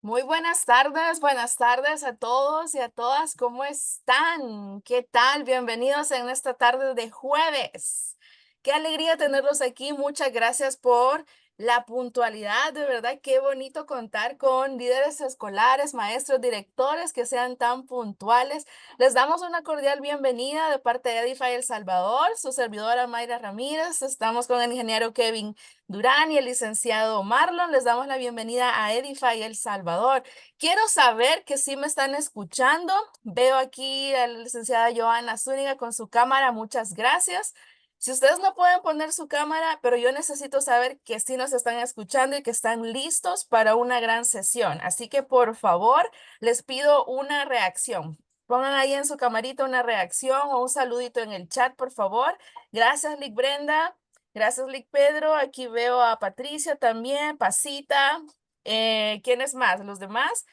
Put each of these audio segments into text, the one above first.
Muy buenas tardes a todos y a todas. ¿Cómo están? ¿Qué tal? Bienvenidos en esta tarde de jueves. Qué alegría tenerlos aquí. Muchas gracias por la puntualidad. De verdad, qué bonito contar con líderes escolares, maestros, directores que sean tan puntuales. Les damos una cordial bienvenida de parte de Edify El Salvador, su servidora Mayra Ramírez. Estamos con el ingeniero Kevin Durán y el licenciado Marlon. Les damos la bienvenida a Edify El Salvador. Quiero saber que sí me están escuchando. Veo aquí a la licenciada Joana Zúñiga con su cámara. Muchas gracias. Si ustedes no pueden poner su cámara, pero yo necesito saber que sí nos están escuchando y que están listos para una gran sesión. Así que por favor, les pido una reacción. Pongan ahí en su camarita una reacción o un saludito en el chat, por favor. Gracias, Lick Brenda. Gracias, Lick Pedro. Aquí veo a Patricia también, Pasita. ¿Quiénes más? ¿Los demás?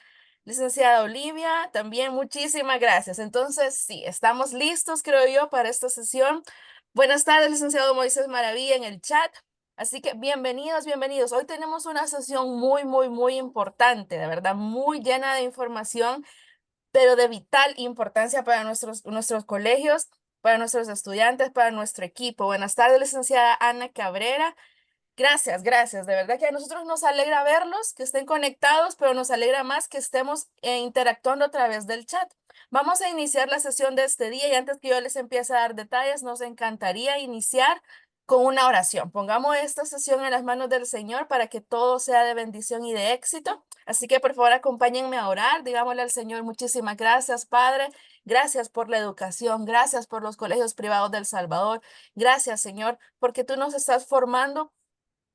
Licenciada Olivia, también muchísimas gracias. Entonces, sí, estamos listos, creo yo, para esta sesión. Buenas tardes, licenciado Moisés Maravilla en el chat. Así que bienvenidos, bienvenidos. Hoy tenemos una sesión muy importante, de verdad, muy llena de información, pero de vital importancia para nuestros colegios, para nuestros estudiantes, para nuestro equipo. Buenas tardes, licenciada Ana Cabrera. Gracias, gracias. De verdad que a nosotros nos alegra verlos, que estén conectados, pero nos alegra más que estemos interactuando a través del chat. Vamos a iniciar la sesión de este día y antes que yo les empiece a dar detalles, nos encantaría iniciar con una oración. Pongamos esta sesión en las manos del Señor para que todo sea de bendición y de éxito. Así que por favor acompáñenme a orar. Digámosle al Señor muchísimas gracias, Padre. Gracias por la educación. Gracias por los colegios privados del Salvador. Gracias, Señor, porque tú nos estás formando.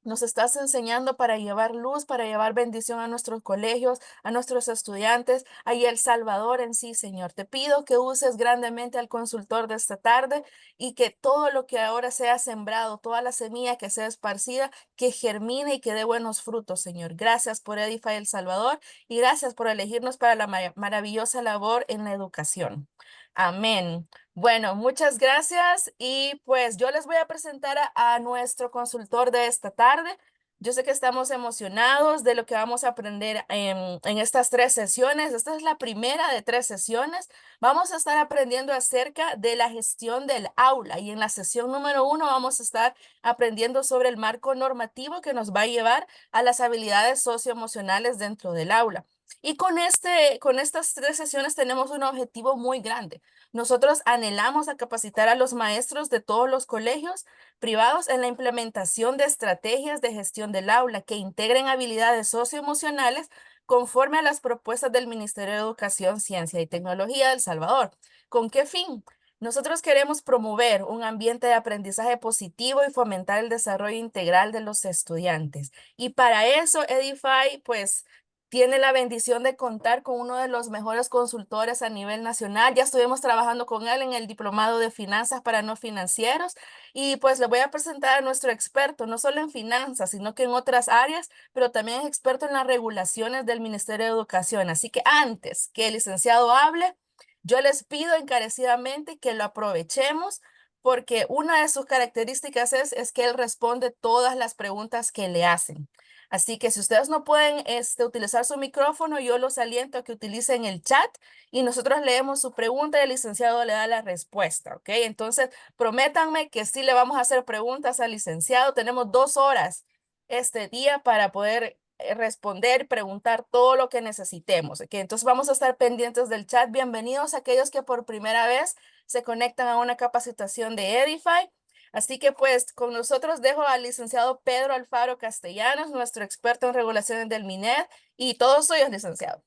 Nos estás enseñando para llevar luz, para llevar bendición a nuestros colegios, a nuestros estudiantes, y El Salvador en sí, Señor. Te pido que uses grandemente al consultor de esta tarde y que todo lo que ahora sea sembrado, toda la semilla que sea esparcida, que germine y que dé buenos frutos, Señor. Gracias por Edify El Salvador y gracias por elegirnos para la maravillosa labor en la educación. Amén. Bueno, muchas gracias y pues yo les voy a presentar a nuestro consultor de esta tarde. Yo sé que estamos emocionados de lo que vamos a aprender en estas tres sesiones. Esta es la primera de tres sesiones. Vamos a estar aprendiendo acerca de la gestión del aula y en la sesión número uno vamos a estar aprendiendo sobre el marco normativo que nos va a llevar a las habilidades socioemocionales dentro del aula. Y con estas tres sesiones tenemos un objetivo muy grande. Nosotros anhelamos a capacitar a los maestros de todos los colegios privados en la implementación de estrategias de gestión del aula que integren habilidades socioemocionales conforme a las propuestas del Ministerio de Educación, Ciencia y Tecnología de El Salvador. ¿Con qué fin? Nosotros queremos promover un ambiente de aprendizaje positivo y fomentar el desarrollo integral de los estudiantes. Y para eso, Edify, pues tiene la bendición de contar con uno de los mejores consultores a nivel nacional. Ya estuvimos trabajando con él en el diplomado de finanzas para no financieros y pues le voy a presentar a nuestro experto, no solo en finanzas, sino que en otras áreas, pero también es experto en las regulaciones del Ministerio de Educación. Así que antes que el licenciado hable, yo les pido encarecidamente que lo aprovechemos porque una de sus características es que él responde todas las preguntas que le hacen. Así que si ustedes no pueden utilizar su micrófono, yo los aliento a que utilicen el chat y nosotros leemos su pregunta y el licenciado le da la respuesta, ¿ok? Entonces, prométanme que sí le vamos a hacer preguntas al licenciado. Tenemos 2 horas este día para poder responder, preguntar todo lo que necesitemos, ¿ok? Entonces, vamos a estar pendientes del chat. Bienvenidos a aquellos que por primera vez se conectan a una capacitación de Edify. Así que pues con nosotros dejo al licenciado Pedro Alfaro Castellanos, nuestro experto en regulaciones del MINED, y todos suyos, licenciado.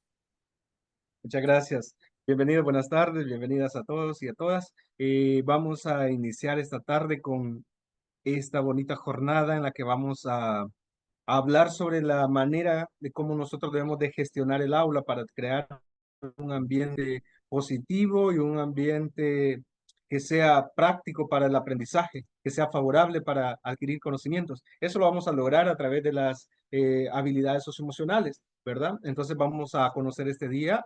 Muchas gracias. Bienvenidos, buenas tardes, bienvenidas a todos y a todas. Vamos a iniciar esta tarde con esta bonita jornada en la que vamos a hablar sobre la manera de cómo nosotros debemos de gestionar el aula para crear un ambiente positivo y un ambiente que sea práctico para el aprendizaje, que sea favorable para adquirir conocimientos. Eso lo vamos a lograr a través de las habilidades socioemocionales, ¿verdad? Entonces vamos a conocer este día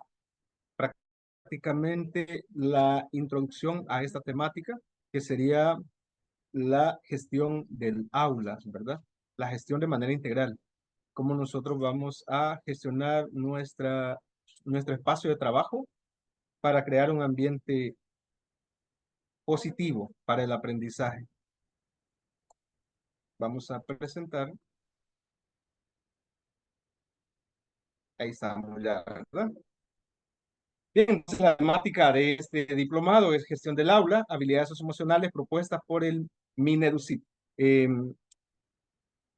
prácticamente la introducción a esta temática, que sería la gestión del aula, ¿verdad? La gestión de manera integral. cómo nosotros vamos a gestionar nuestro espacio de trabajo para crear un ambiente positivo para el aprendizaje. Vamos a presentar. Ahí estamos ya, ¿verdad? Bien, entonces la temática de este diplomado es gestión del aula, habilidades socioemocionales propuestas por el MINEDUCIP.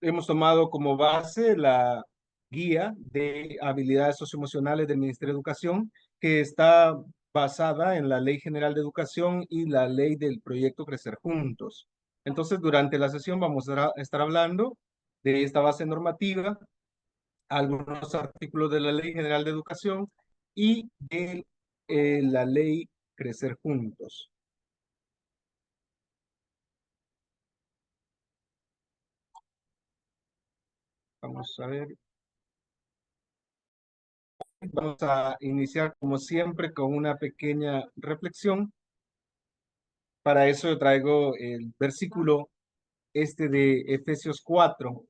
Hemos tomado como base la guía de habilidades socioemocionales del Ministerio de Educación, que está basada en la Ley General de Educación y la ley del proyecto Crecer Juntos. Entonces, durante la sesión vamos a estar hablando de esta base normativa, algunos artículos de la Ley General de Educación y de la ley Crecer Juntos. Vamos a ver. Vamos a iniciar, como siempre, con una pequeña reflexión. Para eso yo traigo el versículo de Efesios 4,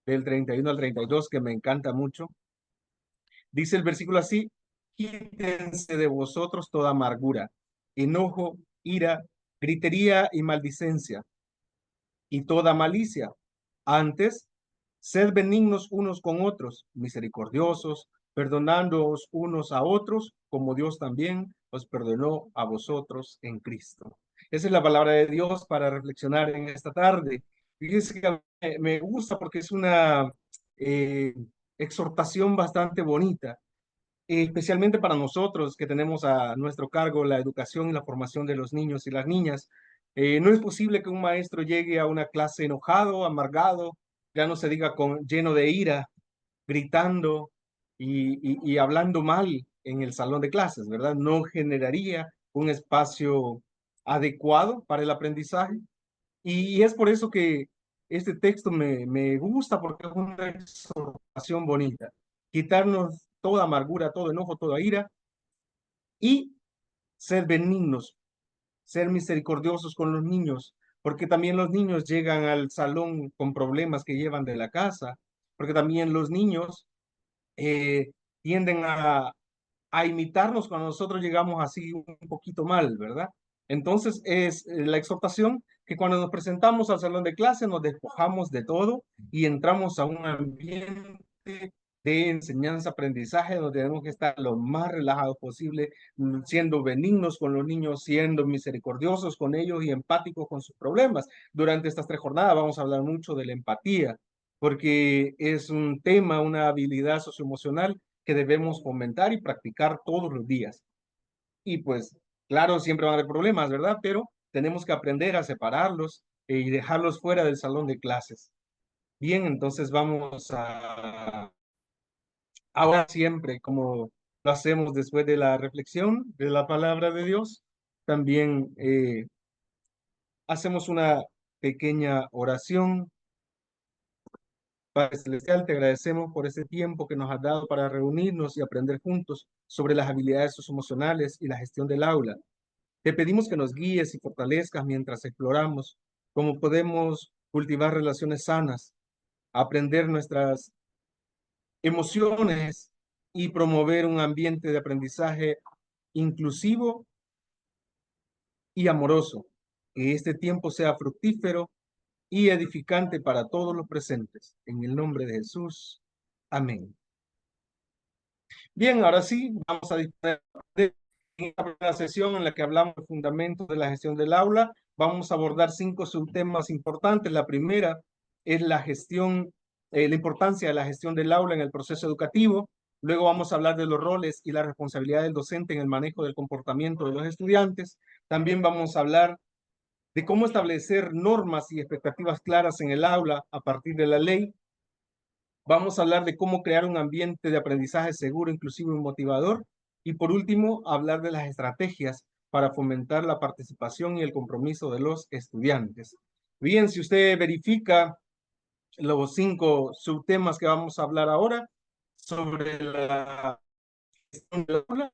del 31 al 32, que me encanta mucho. Dice el versículo así: quítense de vosotros toda amargura, enojo, ira, gritería y maldicencia, y toda malicia. Antes, sed benignos unos con otros, misericordiosos, perdonándoos unos a otros, como Dios también os perdonó a vosotros en Cristo. Esa es la palabra de Dios para reflexionar en esta tarde. Fíjense que me gusta porque es una eh, exhortación bastante bonita, especialmente para nosotros que tenemos a nuestro cargo la educación y la formación de los niños y las niñas. No es posible que un maestro llegue a una clase enojado, amargado, ya no se diga lleno de ira, gritando y hablando mal en el salón de clases, ¿verdad? No generaría un espacio adecuado para el aprendizaje. Y es por eso que este texto me gusta, porque es una exhortación bonita. Quitarnos toda amargura, todo enojo, toda ira y ser benignos, ser misericordiosos con los niños, porque también los niños llegan al salón con problemas que llevan de la casa, porque también los niños eh, tienden a imitarnos cuando nosotros llegamos así un poquito mal, ¿verdad? Entonces es la exhortación que cuando nos presentamos al salón de clase nos despojamos de todo y entramos a un ambiente de enseñanza-aprendizaje donde tenemos que estar lo más relajados posible, siendo benignos con los niños, siendo misericordiosos con ellos y empáticos con sus problemas. Durante estas 3 jornadas vamos a hablar mucho de la empatía, porque es un tema, una habilidad socioemocional que debemos fomentar y practicar todos los días. Y pues, claro, siempre van a haber problemas, ¿verdad? Pero tenemos que aprender a separarlos y dejarlos fuera del salón de clases. Bien, entonces vamos a, ahora siempre, como lo hacemos después de la reflexión de la palabra de Dios, también hacemos una pequeña oración. Padre Celestial, te agradecemos por ese tiempo que nos has dado para reunirnos y aprender juntos sobre las habilidades socioemocionales y la gestión del aula. Te pedimos que nos guíes y fortalezcas mientras exploramos cómo podemos cultivar relaciones sanas, aprender nuestras emociones y promover un ambiente de aprendizaje inclusivo y amoroso. Que este tiempo sea fructífero y edificante para todos los presentes. En el nombre de Jesús. Amén. Bien, ahora sí, vamos a disponer de esta primera sesión en la que hablamos de fundamentos de la gestión del aula. Vamos a abordar 5 subtemas importantes. La primera es la gestión, la importancia de la gestión del aula en el proceso educativo. Luego vamos a hablar de los roles y la responsabilidad del docente en el manejo del comportamiento de los estudiantes. También vamos a hablar de cómo establecer normas y expectativas claras en el aula a partir de la ley. Vamos a hablar de cómo crear un ambiente de aprendizaje seguro, inclusivo y motivador. Y por último, hablar de las estrategias para fomentar la participación y el compromiso de los estudiantes. Bien, si usted verifica los 5 subtemas que vamos a hablar ahora sobre la gestión del aula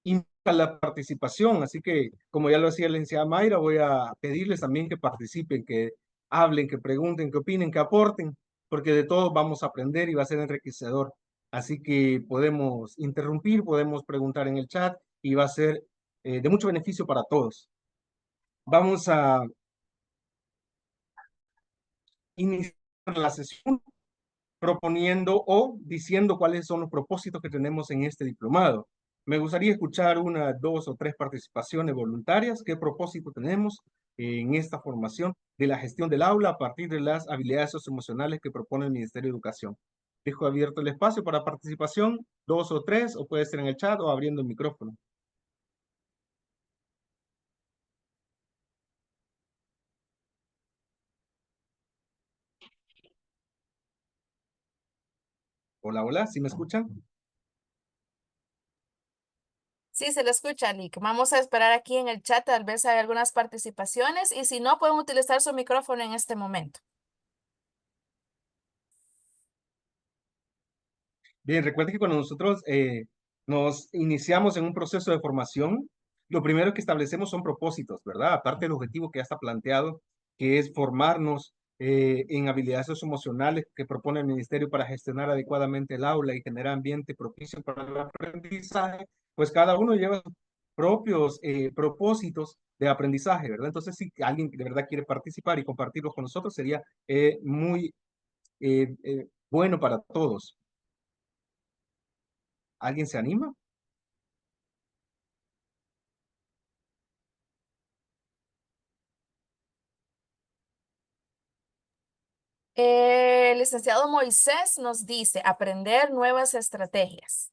y la participación. Así que, como ya lo hacía la licenciada Mayra, voy a pedirles también que participen, que hablen, que pregunten, que opinen, que aporten, porque de todo vamos a aprender y va a ser enriquecedor. Así que podemos interrumpir, podemos preguntar en el chat y va a ser de mucho beneficio para todos. Vamos a iniciar la sesión proponiendo o diciendo cuáles son los propósitos que tenemos en este diplomado. Me gustaría escuchar una, dos o tres participaciones voluntarias. ¿Qué propósito tenemos en esta formación de la gestión del aula a partir de las habilidades socioemocionales que propone el Ministerio de Educación? Dejo abierto el espacio para participación, dos o tres, o puede ser en el chat o abriendo el micrófono. Hola, hola, ¿sí me escuchan? Sí, se le escucha, Nick. Vamos a esperar aquí en el chat, tal vez hay algunas participaciones y si no, pueden utilizar su micrófono en este momento. Bien, recuerden que cuando nosotros nos iniciamos en un proceso de formación, lo primero que establecemos son propósitos, ¿verdad? Aparte del objetivo que ya está planteado, que es formarnos en habilidades socioemocionales que propone el Ministerio para gestionar adecuadamente el aula y generar ambiente propicio para el aprendizaje, pues cada uno lleva sus propios propósitos de aprendizaje, ¿verdad? Entonces, si alguien de verdad quiere participar y compartirlos con nosotros, sería muy bueno para todos. ¿Alguien se anima? El licenciado Moisés nos dice aprender nuevas estrategias.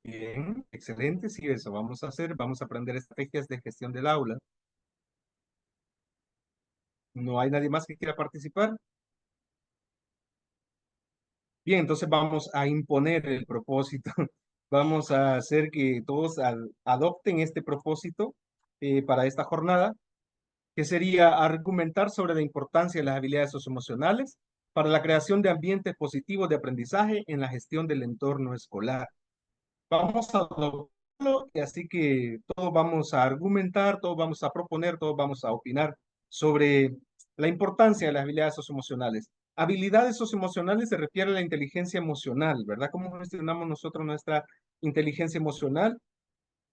Bien, excelente, sí, eso vamos a hacer. Vamos a aprender estrategias de gestión del aula. ¿No hay nadie más que quiera participar? Bien, entonces vamos a imponer el propósito. Vamos a hacer que todos adopten este propósito para esta jornada, que sería argumentar sobre la importancia de las habilidades socioemocionales para la creación de ambientes positivos de aprendizaje en la gestión del entorno escolar. Vamos a adoptarlo y así que todos vamos a argumentar, todos vamos a proponer, todos vamos a opinar sobre la importancia de las habilidades socioemocionales. Habilidades socioemocionales se refiere a la inteligencia emocional, ¿verdad? ¿Cómo gestionamos nosotros nuestra inteligencia emocional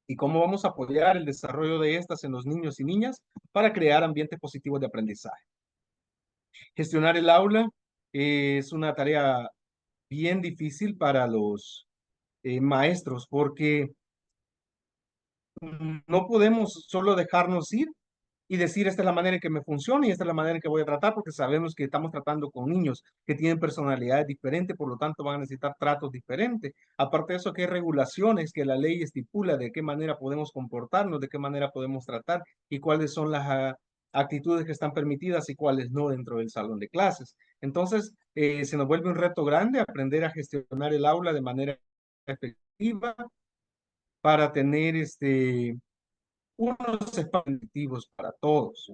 y cómo vamos a apoyar el desarrollo de estas en los niños y niñas para crear ambientes positivos de aprendizaje? Gestionar el aula es una tarea bien difícil para los maestros porque no podemos solo dejarnos ir y decir esta es la manera en que me funciona y esta es la manera en que voy a tratar, porque sabemos que estamos tratando con niños que tienen personalidades diferentes, por lo tanto van a necesitar tratos diferentes. Aparte de eso, que hay regulaciones que la ley estipula de qué manera podemos comportarnos, de qué manera podemos tratar y cuáles son las actitudes que están permitidas y cuáles no dentro del salón de clases. Entonces, se nos vuelve un reto grande aprender a gestionar el aula de manera efectiva para tener unos espacios para todos.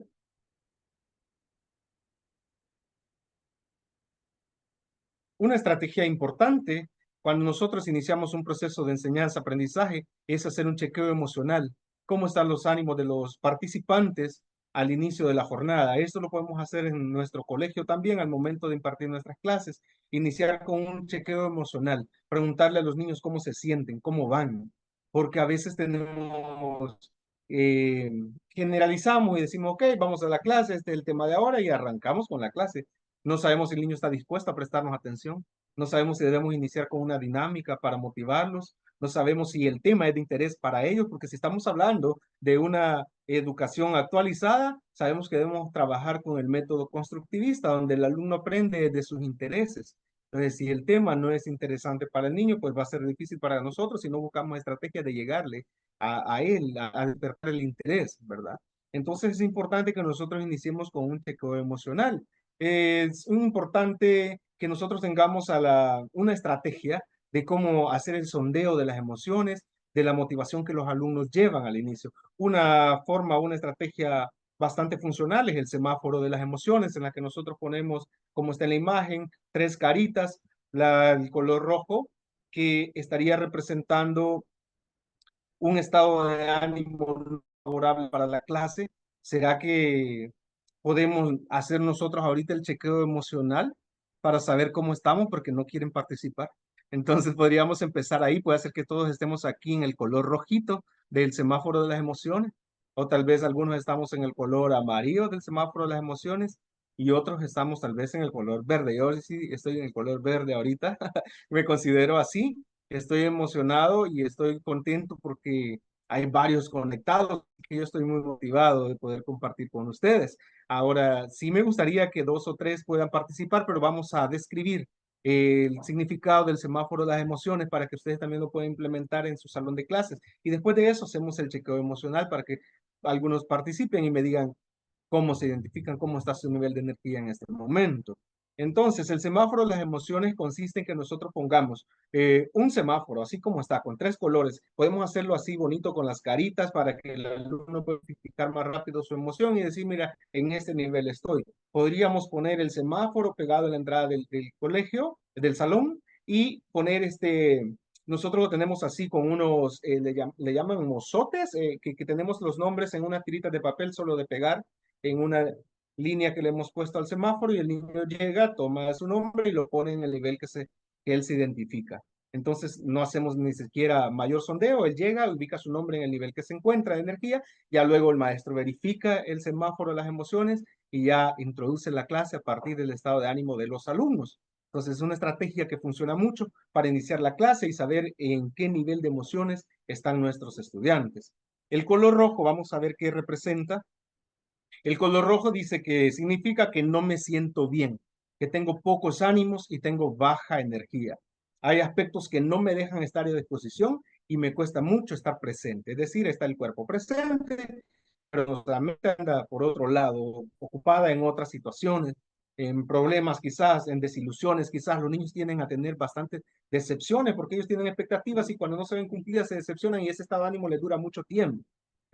Una estrategia importante cuando nosotros iniciamos un proceso de enseñanza-aprendizaje es hacer un chequeo emocional. ¿Cómo están los ánimos de los participantes al inicio de la jornada? Esto lo podemos hacer en nuestro colegio también al momento de impartir nuestras clases. Iniciar con un chequeo emocional, preguntarle a los niños cómo se sienten, cómo van, porque a veces tenemos, eh, generalizamos y decimos, ok, vamos a la clase, este es el tema de ahora y arrancamos con la clase. No sabemos si el niño está dispuesto a prestarnos atención. No sabemos si debemos iniciar con una dinámica para motivarlos. No sabemos si el tema es de interés para ellos, porque si estamos hablando de una educación actualizada, sabemos que debemos trabajar con el método constructivista, donde el alumno aprende de sus intereses. Entonces, si el tema no es interesante para el niño, pues va a ser difícil para nosotros si no buscamos estrategias de llegarle a él, a despertar el interés, ¿verdad? Entonces es importante que nosotros iniciemos con un chequeo emocional. Es importante que nosotros tengamos una estrategia de cómo hacer el sondeo de las emociones, de la motivación que los alumnos llevan al inicio. Una forma, una estrategia bastante funcional es el semáforo de las emociones, en la que nosotros ponemos, como está en la imagen, tres caritas, el color rojo, que estaría representando un estado de ánimo favorable para la clase. ¿Será que podemos hacer nosotros ahorita el chequeo emocional? para saber cómo estamos porque no quieren participar. Entonces podríamos empezar ahí, puede ser que todos estemos aquí en el color rojito del semáforo de las emociones, o tal vez algunos estamos en el color amarillo del semáforo de las emociones y otros estamos tal vez en el color verde. Yo sí estoy en el color verde ahorita, me considero así, estoy emocionado y estoy contento porque hay varios conectados, que yo estoy muy motivado de poder compartir con ustedes. Ahora, sí me gustaría que dos o tres puedan participar, pero vamos a describir el significado del semáforo de las emociones para que ustedes también lo puedan implementar en su salón de clases. Y después de eso hacemos el chequeo emocional para que algunos participen y me digan cómo se identifican, cómo está su nivel de energía en este momento. Entonces, el semáforo de las emociones consiste en que nosotros pongamos un semáforo, así como está, con tres colores. Podemos hacerlo así bonito con las caritas para que el alumno pueda identificar más rápido su emoción y decir, mira, en este nivel estoy. Podríamos poner el semáforo pegado en la entrada del colegio, del salón, y poner nosotros lo tenemos así con unos, le llaman mozotes, que tenemos los nombres en una tirita de papel solo de pegar en una línea que le hemos puesto al semáforo y el niño llega, toma su nombre y lo pone en el nivel que él se identifica. Entonces no hacemos ni siquiera mayor sondeo, él llega, ubica su nombre en el nivel que se encuentra de energía, ya luego el maestro verifica el semáforo de las emociones y ya introduce la clase a partir del estado de ánimo de los alumnos. Entonces es una estrategia que funciona mucho para iniciar la clase y saber en qué nivel de emociones están nuestros estudiantes. El color rojo, vamos a ver qué representa. El color rojo dice que significa que no me siento bien, que tengo pocos ánimos y tengo baja energía. Hay aspectos que no me dejan estar a disposición y me cuesta mucho estar presente. Es decir, está el cuerpo presente, pero la mente anda por otro lado, ocupada en otras situaciones, en problemas quizás, en desilusiones quizás. Los niños tienden a tener bastantes decepciones porque ellos tienen expectativas y cuando no se ven cumplidas se decepcionan y ese estado de ánimo les dura mucho tiempo.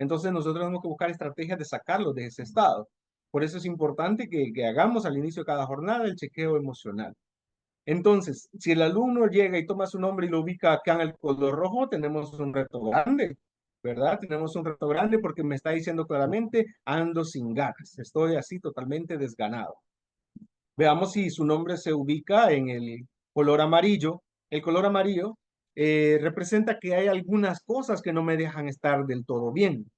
Entonces nosotros tenemos que buscar estrategias de sacarlos de ese estado. Por eso es importante que hagamos al inicio de cada jornada el chequeo emocional. Entonces, si el alumno llega y toma su nombre y lo ubica acá en el color rojo, tenemos un reto grande, ¿verdad? Tenemos un reto grande porque me está diciendo claramente, ando sin ganas, estoy así totalmente desganado. Veamos si su nombre se ubica en el color amarillo. El color amarillo representa que hay algunas cosas que no me dejan estar del todo bien.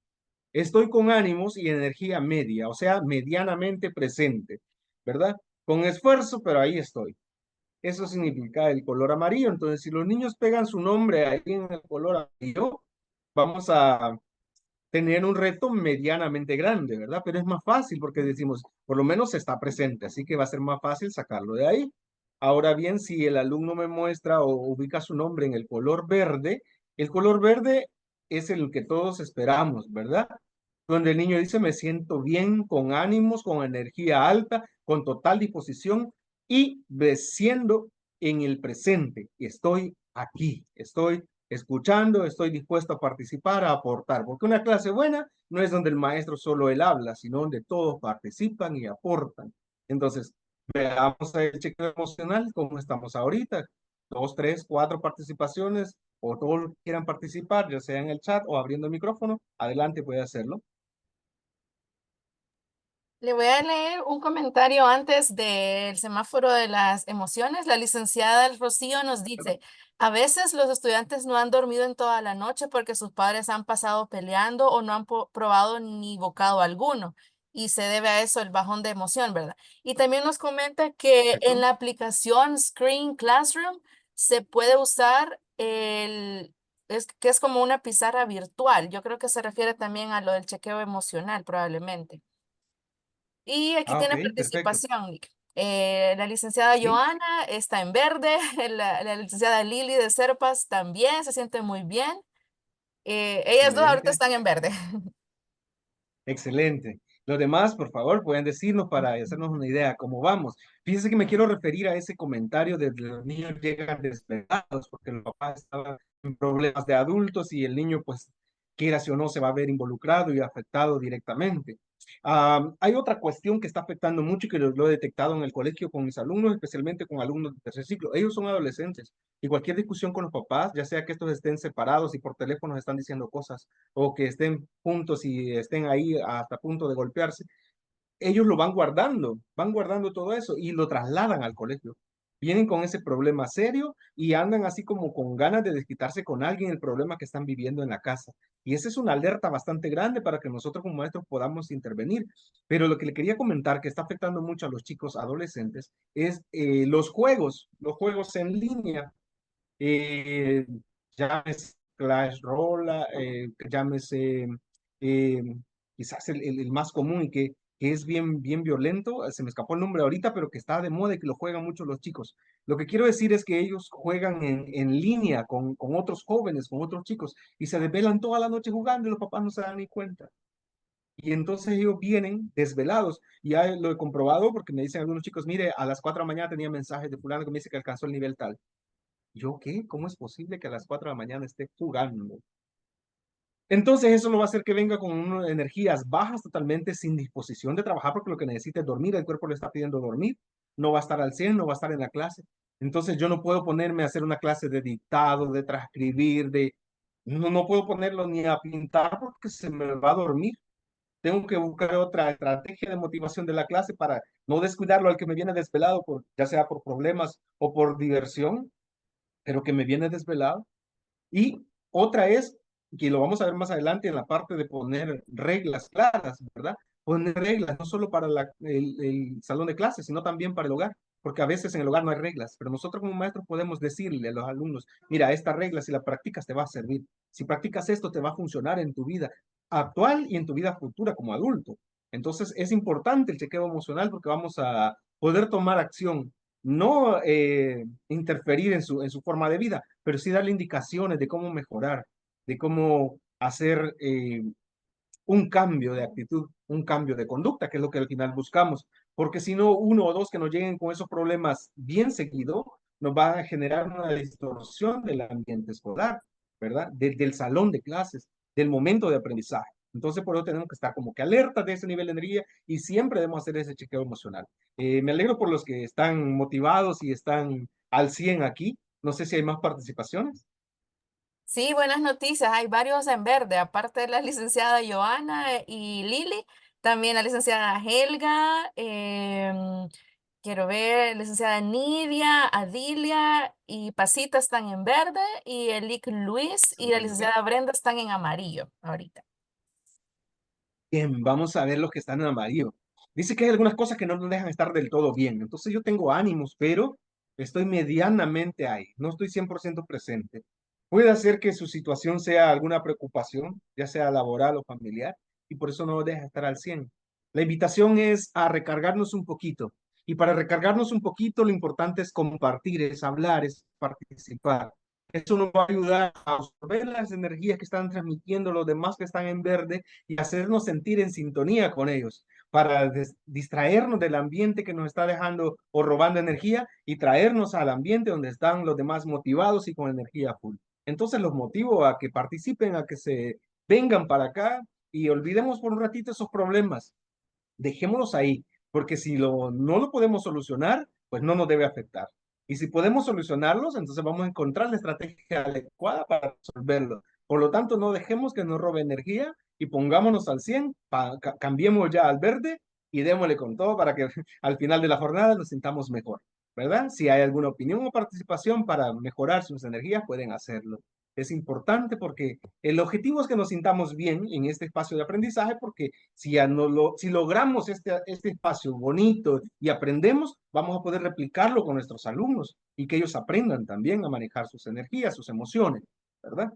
Estoy con ánimos y energía media, o sea, medianamente presente, ¿verdad? Con esfuerzo, pero ahí estoy. Eso significa el color amarillo. Entonces, si los niños pegan su nombre ahí en el color amarillo, vamos a tener un reto medianamente grande, ¿verdad? Pero es más fácil porque decimos, por lo menos está presente, así que va a ser más fácil sacarlo de ahí. Ahora bien, si el alumno me muestra o ubica su nombre en el color verde es el que todos esperamos, ¿verdad? Donde el niño dice, me siento bien, con ánimos, con energía alta, con total disposición y siendo en el presente. Estoy aquí, estoy escuchando, estoy dispuesto a participar, a aportar, porque una clase buena no es donde el maestro solo él habla, sino donde todos participan y aportan. Entonces, veamos el chequeo emocional, cómo estamos ahorita. Dos, tres, cuatro participaciones, o todos los que quieran participar, ya sea en el chat o abriendo el micrófono, adelante, puede hacerlo. Le voy a leer un comentario antes del semáforo de las emociones. La licenciada Rocío nos dice, a veces los estudiantes no han dormido en toda la noche porque sus padres han pasado peleando o no han probado ni bocado alguno. Y se debe a eso el bajón de emoción, ¿verdad? Y también nos comenta que en Perfecto. la aplicación Screen Classroom se puede usar que es como una pizarra virtual. Yo creo que se refiere también a lo del chequeo emocional, probablemente. Y aquí Ah, ok, tiene perfecto. participación, Nick. La licenciada Sí, Joana está en verde, la licenciada Lili de Serpas también se siente muy bien. Ellas dos ahorita excelente. están en verde. Excelente. Los demás, por favor, pueden decirnos para hacernos una idea cómo vamos. Fíjense que me quiero referir a ese comentario de que los niños llegan desvelados porque los papás estaban en problemas de adultos y el niño, pues, quiera si o no, se va a ver involucrado y afectado directamente. Hay otra cuestión que está afectando mucho y que lo he detectado en el colegio con mis alumnos, especialmente con alumnos de tercer ciclo. Ellos son adolescentes y cualquier discusión con los papás, ya sea que estos estén separados y por teléfono están diciendo cosas o que estén juntos y estén ahí hasta punto de golpearse, ellos lo van guardando todo eso y lo trasladan al colegio. Vienen con ese problema serio y andan así como con ganas de desquitarse con alguien el problema que están viviendo en la casa. Y esa es una alerta bastante grande para que nosotros como maestros podamos intervenir. Pero lo que le quería comentar que está afectando mucho a los chicos adolescentes es los juegos en línea. eh, Llámese Clash Royale, llámese eh, quizás el más común y que es bien violento, se me escapó el nombre ahorita, pero que está de moda y que lo juegan mucho los chicos. Lo que quiero decir es que ellos juegan en línea con otros jóvenes, con otros chicos, y se desvelan toda la noche jugando y los papás no se dan ni cuenta. Y entonces ellos vienen desvelados. Ya lo he comprobado porque me dicen algunos chicos, mire, a las 4 de la mañana tenía mensajes de fulano que me dice que alcanzó el nivel tal. ¿Yo qué? ¿Cómo es posible que a las 4 de la mañana esté jugando? Entonces eso lo va a hacer que venga con energías bajas totalmente, sin disposición de trabajar, porque lo que necesita es dormir, el cuerpo le está pidiendo dormir, no va a estar al 100, no va a estar en la clase. Entonces yo no puedo ponerme a hacer una clase de dictado, de transcribir, no puedo ponerlo ni a pintar porque se me va a dormir. Tengo que buscar otra estrategia de motivación de la clase para no descuidarlo al que me viene desvelado, ya sea por problemas o por diversión, pero que me viene desvelado. Y otra es, que lo vamos a ver más adelante en la parte de poner reglas claras, ¿verdad? Poner reglas no solo para el salón de clases, sino también para el hogar, porque a veces en el hogar no hay reglas, pero nosotros como maestros podemos decirle a los alumnos, mira, esta regla si la practicas te va a servir, si practicas esto te va a funcionar en tu vida actual y en tu vida futura como adulto. Entonces es importante el chequeo emocional porque vamos a poder tomar acción, no interferir en su forma de vida, pero sí darle indicaciones de cómo mejorar, de cómo hacer un cambio de actitud, un cambio de conducta, que es lo que al final buscamos. Porque si no, uno o dos que nos lleguen con esos problemas bien seguido, nos va a generar una distorsión del ambiente escolar, ¿verdad? Del salón de clases, del momento de aprendizaje. Entonces, por eso tenemos que estar como que alertas de ese nivel de energía y siempre debemos hacer ese chequeo emocional. Me alegro por los que están motivados y están al 100 aquí. No sé si hay más participaciones. Sí, buenas noticias. Hay varios en verde, aparte de la licenciada Joana y Lili, también la licenciada Helga, quiero ver, licenciada Nidia, Adilia y Pasita están en verde y Elic Luis y la Excelente. licenciada Brenda están en amarillo ahorita. Bien, vamos a ver los que están en amarillo. Dice que hay algunas cosas que no nos dejan estar del todo bien. Entonces yo tengo ánimos, pero estoy medianamente ahí. No estoy 100% presente. Puede hacer que su situación sea alguna preocupación, ya sea laboral o familiar, y por eso no nos deja estar al 100. La invitación es a recargarnos un poquito. Y para recargarnos un poquito, lo importante es compartir, es hablar, es participar. Eso nos va a ayudar a absorber las energías que están transmitiendo los demás que están en verde y hacernos sentir en sintonía con ellos para distraernos del ambiente que nos está dejando o robando energía y traernos al ambiente donde están los demás motivados y con energía full. Entonces los motivo a que participen, a que se vengan para acá y olvidemos por un ratito esos problemas. Dejémoslos ahí, porque si no lo podemos solucionar, pues no nos debe afectar. Y si podemos solucionarlos, entonces vamos a encontrar la estrategia adecuada para resolverlo. Por lo tanto, no dejemos que nos robe energía y pongámonos al 100, cambiemos ya al verde y démosle con todo para que al final de la jornada nos sintamos mejor, ¿verdad? Si hay alguna opinión o participación para mejorar sus energías, pueden hacerlo. Es importante porque el objetivo es que nos sintamos bien en este espacio de aprendizaje, porque si logramos este espacio bonito y aprendemos, vamos a poder replicarlo con nuestros alumnos y que ellos aprendan también a manejar sus energías, sus emociones, ¿verdad?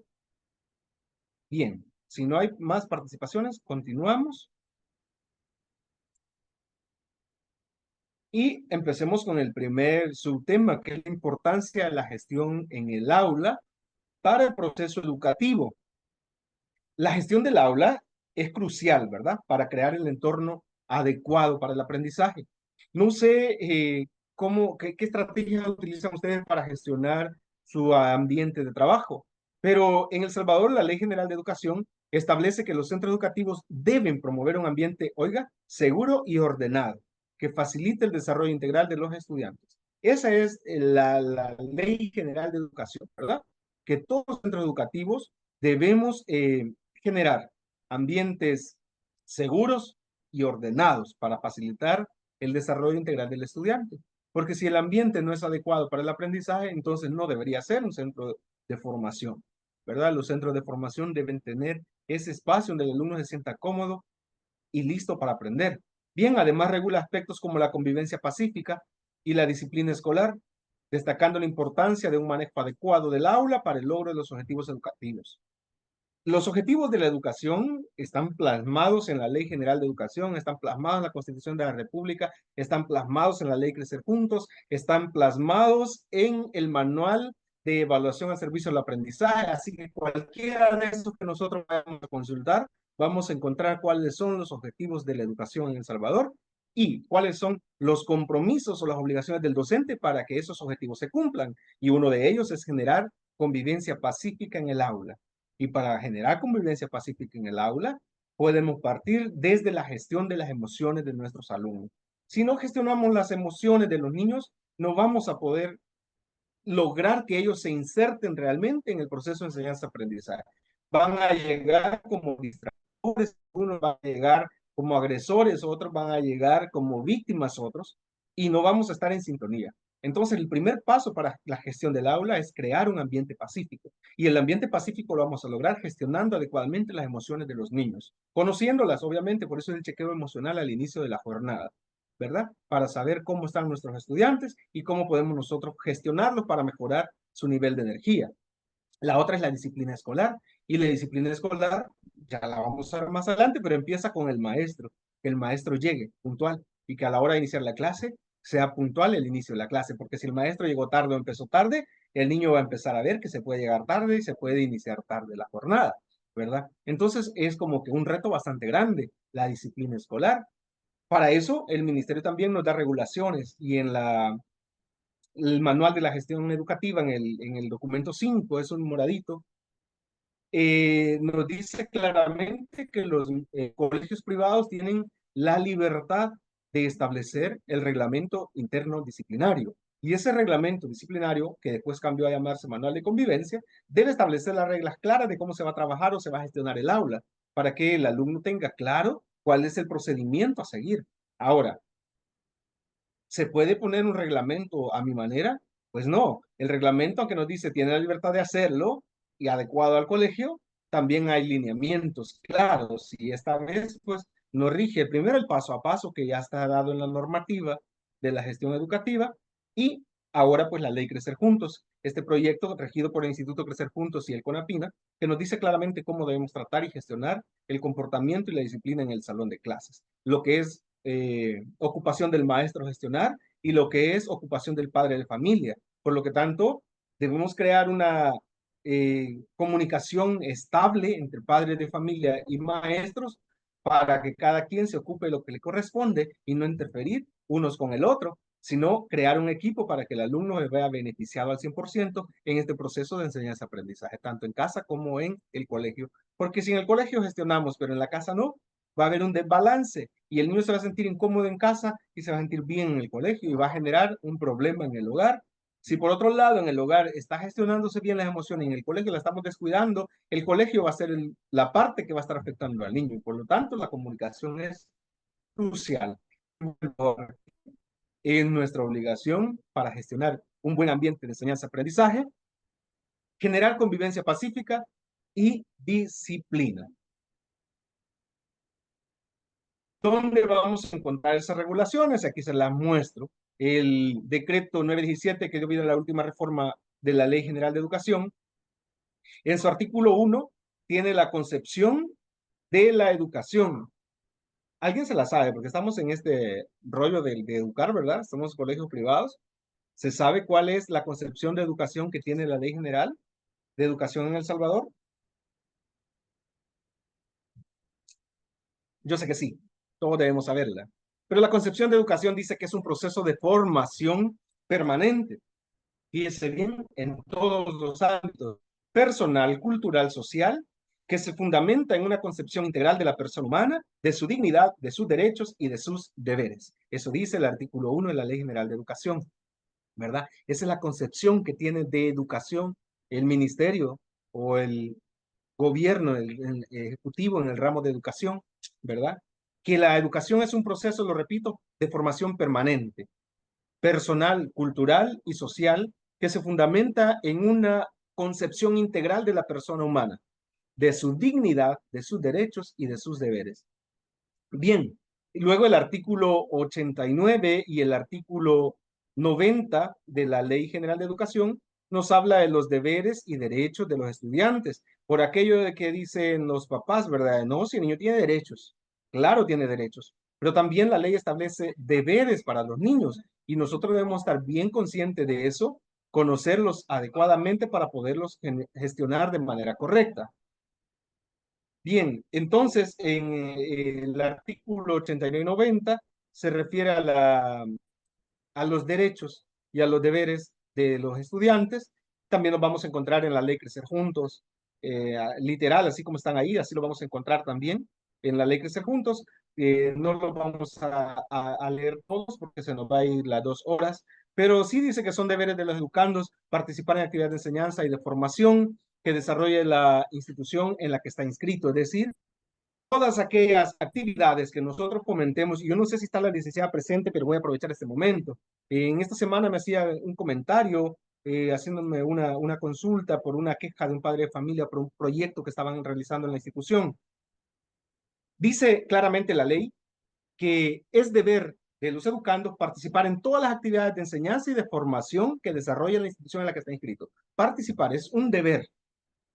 Bien, si no hay más participaciones, continuamos y empecemos con el primer subtema, que es la importancia de la gestión en el aula para el proceso educativo. La gestión del aula es crucial, ¿verdad? Para crear el entorno adecuado para el aprendizaje. No sé qué estrategias utilizan ustedes para gestionar su ambiente de trabajo, pero en El Salvador la Ley General de Educación establece que los centros educativos deben promover un ambiente, oiga, seguro y ordenado, que facilite el desarrollo integral de los estudiantes. Esa es la Ley General de Educación, ¿verdad? Que todos los centros educativos debemos generar ambientes seguros, y ordenados para facilitar el desarrollo integral del estudiante. Porque si el ambiente no es adecuado para el aprendizaje, entonces no debería ser un centro de formación, ¿verdad? Los centros de formación deben tener ese espacio donde el alumno se sienta cómodo y listo para aprender. Bien, además regula aspectos como la convivencia pacífica y la disciplina escolar, destacando la importancia de un manejo adecuado del aula para el logro de los objetivos educativos. Los objetivos de la educación están plasmados en la Ley General de Educación, están plasmados en la Constitución de la República, están plasmados en la Ley Crecer Juntos, están plasmados en el Manual de Evaluación al Servicio del Aprendizaje, así que cualquiera de estos que nosotros vamos a consultar, vamos a encontrar cuáles son los objetivos de la educación en El Salvador y cuáles son los compromisos o las obligaciones del docente para que esos objetivos se cumplan. Y uno de ellos es generar convivencia pacífica en el aula. Y para generar convivencia pacífica en el aula, podemos partir desde la gestión de las emociones de nuestros alumnos. Si no gestionamos las emociones de los niños, no vamos a poder lograr que ellos se inserten realmente en el proceso de enseñanza-aprendizaje. Van a llegar como distractores, unos van a llegar como agresores, otros van a llegar como víctimas, otros, y no vamos a estar en sintonía. Entonces, el primer paso para la gestión del aula es crear un ambiente pacífico. Y el ambiente pacífico lo vamos a lograr gestionando adecuadamente las emociones de los niños, conociéndolas, obviamente, por eso es el chequeo emocional al inicio de la jornada. ¿Verdad? Para saber cómo están nuestros estudiantes y cómo podemos nosotros gestionarlos para mejorar su nivel de energía. La otra es la disciplina escolar, y la disciplina escolar ya la vamos a ver más adelante, pero empieza con el maestro, que el maestro llegue puntual y que a la hora de iniciar la clase sea puntual el inicio de la clase, porque si el maestro llegó tarde o empezó tarde, el niño va a empezar a ver que se puede llegar tarde y se puede iniciar tarde la jornada, ¿verdad? Entonces es como que un reto bastante grande la disciplina escolar. Para eso, el ministerio también nos da regulaciones y en el manual de la gestión educativa, en el documento 5, es un moradito, nos dice claramente que los colegios privados tienen la libertad de establecer el reglamento interno disciplinario. Y ese reglamento disciplinario, que después cambió a llamarse manual de convivencia, debe establecer las reglas claras de cómo se va a trabajar o se va a gestionar el aula, para que el alumno tenga claro cuál es el procedimiento a seguir. Ahora, ¿se puede poner un reglamento a mi manera? Pues no. El reglamento, aunque nos dice tiene la libertad de hacerlo y adecuado al colegio, también hay lineamientos claros. Y esta vez, pues, nos rige primero el paso a paso que ya está dado en la normativa de la gestión educativa y ahora, pues, la ley Crecer Juntos. Este proyecto regido por el Instituto Crecer Juntos y el CONAPINA, que nos dice claramente cómo debemos tratar y gestionar el comportamiento y la disciplina en el salón de clases. Lo que es ocupación del maestro gestionar y lo que es ocupación del padre de familia. Por lo que tanto, debemos crear una comunicación estable entre padres de familia y maestros para que cada quien se ocupe de lo que le corresponde y no interferir unos con el otro, sino crear un equipo para que el alumno se vea beneficiado al 100% en este proceso de enseñanza-aprendizaje, tanto en casa como en el colegio. Porque si en el colegio gestionamos, pero en la casa no, va a haber un desbalance y el niño se va a sentir incómodo en casa y se va a sentir bien en el colegio y va a generar un problema en el hogar. Si por otro lado en el hogar está gestionándose bien las emociones y en el colegio la estamos descuidando, el colegio va a ser la parte que va a estar afectando al niño. Por lo tanto, la comunicación es crucial. Es nuestra obligación para gestionar un buen ambiente de enseñanza-aprendizaje, generar convivencia pacífica y disciplina. ¿Dónde vamos a encontrar esas regulaciones? Aquí se las muestro. El decreto 917 que dio vida a la última reforma de la Ley General de Educación, en su artículo 1 tiene la concepción de la educación. Alguien se la sabe, porque estamos en este rollo de educar, ¿verdad? Somos colegios privados. ¿Se sabe cuál es la concepción de educación que tiene la Ley General de Educación en El Salvador? Yo sé que sí, todos debemos saberla. Pero la concepción de educación dice que es un proceso de formación permanente. Fíjese bien, en todos los ámbitos, personal, cultural, social, que se fundamenta en una concepción integral de la persona humana, de su dignidad, de sus derechos y de sus deberes. Eso dice el artículo 1 de la Ley General de Educación, ¿verdad? Esa es la concepción que tiene de educación el ministerio o el gobierno, el ejecutivo en el ramo de educación, ¿verdad? que la educación es un proceso, lo repito, de formación permanente, personal, cultural y social, que se fundamenta en una concepción integral de la persona humana, de su dignidad, de sus derechos y de sus deberes. Bien, luego el artículo 89 y el artículo 90 de la Ley General de Educación nos habla de los deberes y derechos de los estudiantes, por aquello de que dicen los papás, ¿verdad? No, si el niño tiene derechos, claro tiene derechos, pero también la ley establece deberes para los niños y nosotros debemos estar bien conscientes de eso, conocerlos adecuadamente para poderlos gestionar de manera correcta. Bien, entonces en el artículo 89 y 90 se refiere a los derechos y a los deberes de los estudiantes. También nos vamos a encontrar en la ley Crecer Juntos, literal, así como están ahí, así lo vamos a encontrar también en la ley Crecer Juntos. No lo vamos a leer todos porque se nos va a ir las 2 horas, pero sí dice que son deberes de los educandos participar en actividades de enseñanza y de formación que desarrolle la institución en la que está inscrito, es decir, todas aquellas actividades que nosotros comentemos, y yo no sé si está la licenciada presente, pero voy a aprovechar este momento. En esta semana me hacía un comentario haciéndome una consulta por una queja de un padre de familia por un proyecto que estaban realizando en la institución. Dice claramente la ley que es deber de los educandos participar en todas las actividades de enseñanza y de formación que desarrolla la institución en la que está inscrito. Participar es un deber,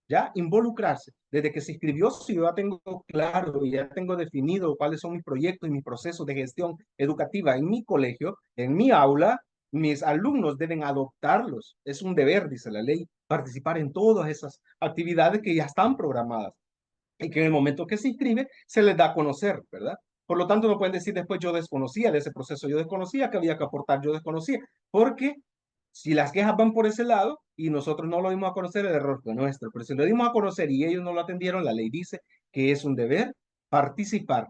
¿ya? Involucrarse. Desde que se inscribió, si yo ya tengo claro y ya tengo definido cuáles son mis proyectos y mis procesos de gestión educativa en mi colegio, en mi aula, mis alumnos deben adoptarlos. Es un deber, dice la ley, participar en todas esas actividades que ya están programadas y que en el momento que se inscribe se les da a conocer, ¿verdad? Por lo tanto, no pueden decir después yo desconocía de ese proceso, yo desconocía que había que aportar, yo desconocía, porque si las quejas van por ese lado y nosotros no lo dimos a conocer, el error fue nuestro. Pero si lo dimos a conocer y ellos no lo atendieron, la ley dice que es un deber participar,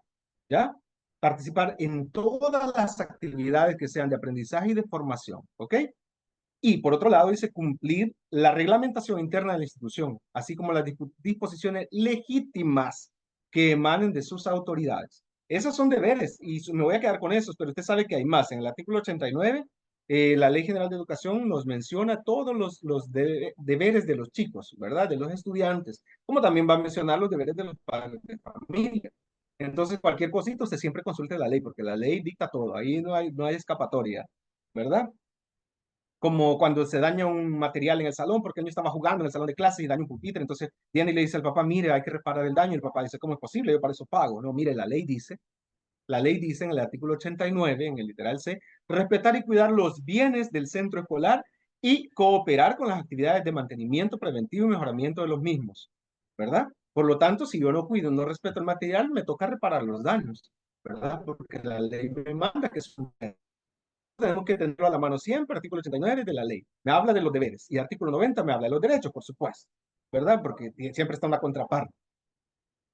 ¿ya? Participar en todas las actividades que sean de aprendizaje y de formación, ¿ok? Y por otro lado, dice cumplir la reglamentación interna de la institución, así como las disposiciones legítimas que emanen de sus autoridades. Esos son deberes y me voy a quedar con esos, pero usted sabe que hay más. En el artículo 89, la Ley General de Educación nos menciona todos los deberes de los chicos, ¿verdad? De los estudiantes, como también va a mencionar los deberes de los padres de familia. Entonces, cualquier cosita, usted siempre consulte la ley, porque la ley dicta todo, ahí no hay escapatoria, ¿verdad? Como cuando se daña un material en el salón, porque el niño estaba jugando en el salón de clase y daña un pupitre, entonces viene y le dice al papá, mire, hay que reparar el daño, y el papá dice, ¿cómo es posible? Yo para eso pago. No, mire, la ley dice en el artículo 89, en el literal C, respetar y cuidar los bienes del centro escolar y cooperar con las actividades de mantenimiento preventivo y mejoramiento de los mismos, ¿verdad? Por lo tanto, si yo no cuido, no respeto el material, me toca reparar los daños, ¿verdad? Porque la ley me manda que es un tenemos que tenerlo a la mano siempre, artículo 89 de la ley. Me habla de los deberes y artículo 90 me habla de los derechos, por supuesto, ¿verdad? Porque siempre está una contraparte.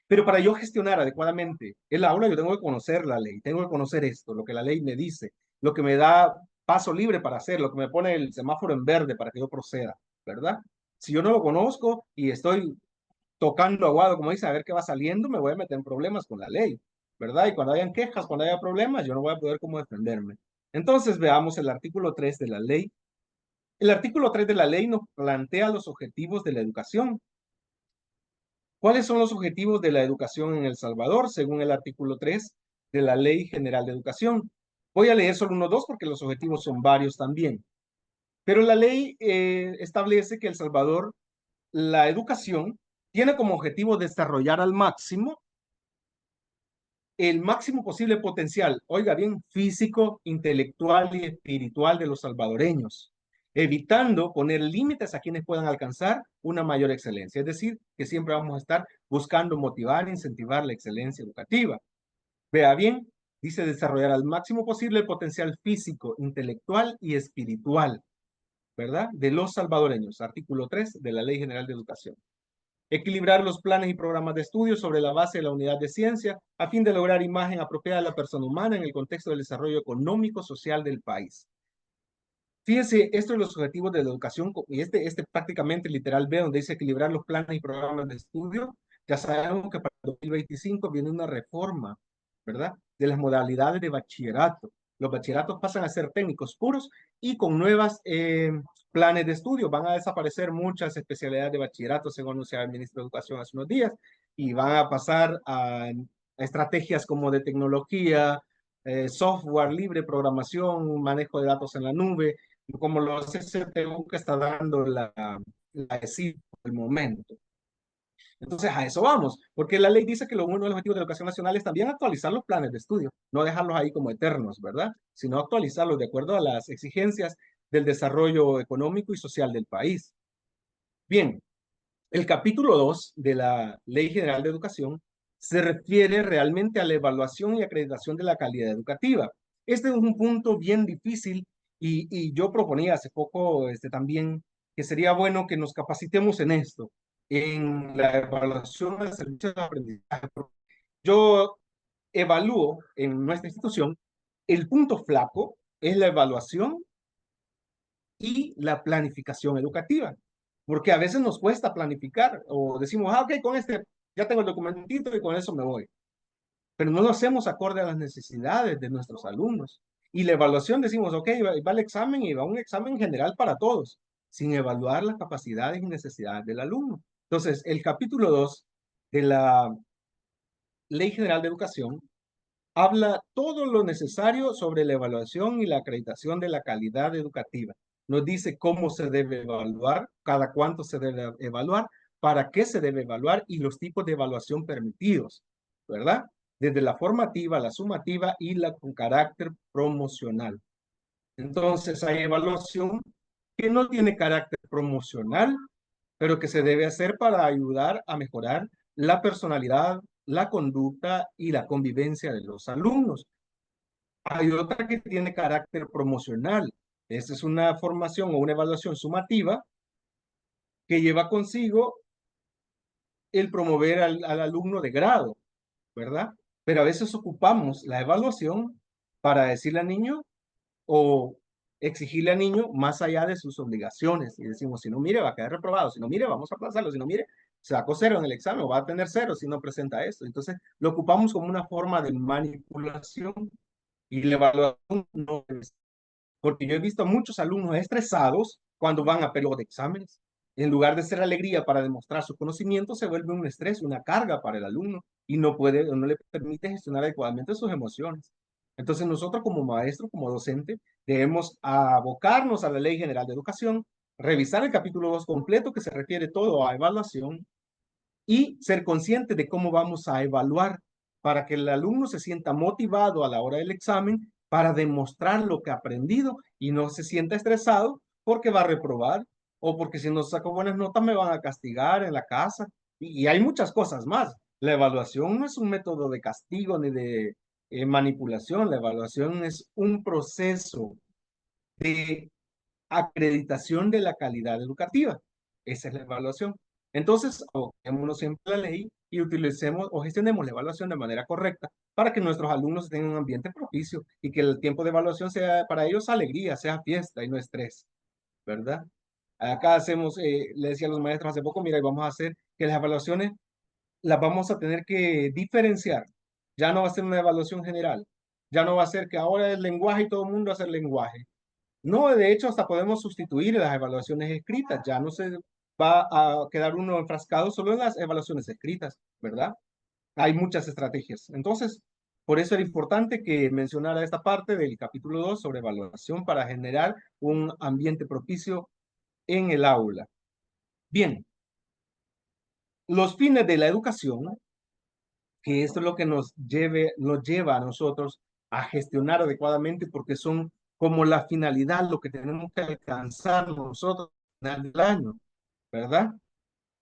Pero para yo gestionar adecuadamente el aula, yo tengo que conocer la ley, tengo que conocer esto, lo que la ley me dice, lo que me da paso libre para hacer, lo que me pone el semáforo en verde para que yo proceda, ¿verdad? Si yo no lo conozco y estoy tocando aguado, como dice, a ver qué va saliendo, me voy a meter en problemas con la ley, ¿verdad? Y cuando hayan quejas, cuando haya problemas, yo no voy a poder cómo defenderme. Entonces veamos el artículo 3 de la ley. El artículo 3 de la ley nos plantea los objetivos de la educación. ¿Cuáles son los objetivos de la educación en El Salvador, según el artículo 3 de la Ley General de Educación? Voy a leer solo uno o dos porque los objetivos son varios también. Pero la ley establece que El Salvador, la educación, tiene como objetivo desarrollar al máximo el máximo posible potencial, oiga bien, físico, intelectual y espiritual de los salvadoreños, evitando poner límites a quienes puedan alcanzar una mayor excelencia. Es decir, que siempre vamos a estar buscando motivar e incentivar la excelencia educativa. Vea bien, dice desarrollar al máximo posible el potencial físico, intelectual y espiritual, ¿verdad? De los salvadoreños, artículo 3 de la Ley General de Educación. Equilibrar los planes y programas de estudio sobre la base de la unidad de ciencia a fin de lograr imagen apropiada de la persona humana en el contexto del desarrollo económico social del país. Fíjense, estos son los objetivos de la educación, y este prácticamente literal B, donde dice equilibrar los planes y programas de estudio. Ya sabemos que para el 2025 viene una reforma, ¿verdad? De las modalidades de bachillerato. Los bachilleratos pasan a ser técnicos puros y con nuevas planes de estudio. Van a desaparecer muchas especialidades de bachillerato, según anunciaba el ministro de Educación hace unos días, y van a pasar a estrategias como de tecnología, software libre, programación, manejo de datos en la nube, como los STU que está dando la ESI por el momento. Entonces, a eso vamos, porque la ley dice que uno de los objetivos de la educación nacional es también actualizar los planes de estudio, no dejarlos ahí como eternos, ¿verdad? Sino actualizarlos de acuerdo a las exigencias del desarrollo económico y social del país. Bien, el capítulo 2 de la Ley General de Educación se refiere realmente a la evaluación y acreditación de la calidad educativa. Este es un punto bien difícil y yo proponía hace poco también que sería bueno que nos capacitemos en esto, en la evaluación del servicio de aprendizaje. Yo evalúo en nuestra institución, el punto flaco es la evaluación y la planificación educativa, porque a veces nos cuesta planificar o decimos, ah, ok, con este ya tengo el documentito y con eso me voy, pero no lo hacemos acorde a las necesidades de nuestros alumnos. Y la evaluación decimos, ok, va el examen y va un examen general para todos, sin evaluar las capacidades y necesidades del alumno. Entonces, el capítulo 2 de la Ley General de Educación habla todo lo necesario sobre la evaluación y la acreditación de la calidad educativa. Nos dice cómo se debe evaluar, cada cuánto se debe evaluar, para qué se debe evaluar y los tipos de evaluación permitidos, ¿verdad? Desde la formativa, la sumativa y la con carácter promocional. Entonces, hay evaluación que no tiene carácter promocional, pero que se debe hacer para ayudar a mejorar la personalidad, la conducta y la convivencia de los alumnos. Hay otra que tiene carácter promocional. Esta es una formación o una evaluación sumativa que lleva consigo el promover al alumno de grado, ¿verdad? Pero a veces ocupamos la evaluación para decirle al niño o exigirle al niño más allá de sus obligaciones. Y decimos, si no mire, va a quedar reprobado. Si no mire, vamos a aplazarlo. Si no mire, sacó cero en el examen o va a tener cero si no presenta esto. Entonces, lo ocupamos como una forma de manipulación y la evaluación no es. Porque yo he visto a muchos alumnos estresados cuando van a periodo de exámenes. En lugar de ser alegría para demostrar su conocimiento, se vuelve un estrés, una carga para el alumno y no puede o no le permite gestionar adecuadamente sus emociones. Entonces nosotros como maestro, como docente, debemos abocarnos a la Ley General de Educación, revisar el capítulo 2 completo que se refiere todo a evaluación y ser consciente de cómo vamos a evaluar para que el alumno se sienta motivado a la hora del examen para demostrar lo que ha aprendido y no se sienta estresado porque va a reprobar o porque si no saco buenas notas me van a castigar en la casa. Y hay muchas cosas más. La evaluación no es un método de castigo ni de manipulación. La evaluación es un proceso de acreditación de la calidad educativa. Esa es la evaluación. Entonces, aboquémonos siempre a la ley y utilicemos o gestionemos la evaluación de manera correcta para que nuestros alumnos tengan un ambiente propicio y que el tiempo de evaluación sea para ellos alegría, sea fiesta y no estrés, ¿verdad? Acá hacemos, le decía a los maestros hace poco, mira, vamos a hacer que las evaluaciones las vamos a tener que diferenciar. Ya no va a ser una evaluación general. Ya no va a ser que ahora es lenguaje y todo el mundo hace el lenguaje. No, de hecho, hasta podemos sustituir las evaluaciones escritas. Ya no se va a quedar uno enfrascado solo en las evaluaciones escritas, ¿verdad? Hay muchas estrategias. Entonces, por eso era importante que mencionara esta parte del capítulo 2 sobre evaluación para generar un ambiente propicio en el aula. Bien, los fines de la educación, que esto es lo que nos lleva a nosotros a gestionar adecuadamente porque son como la finalidad, lo que tenemos que alcanzar nosotros al final del año, ¿verdad?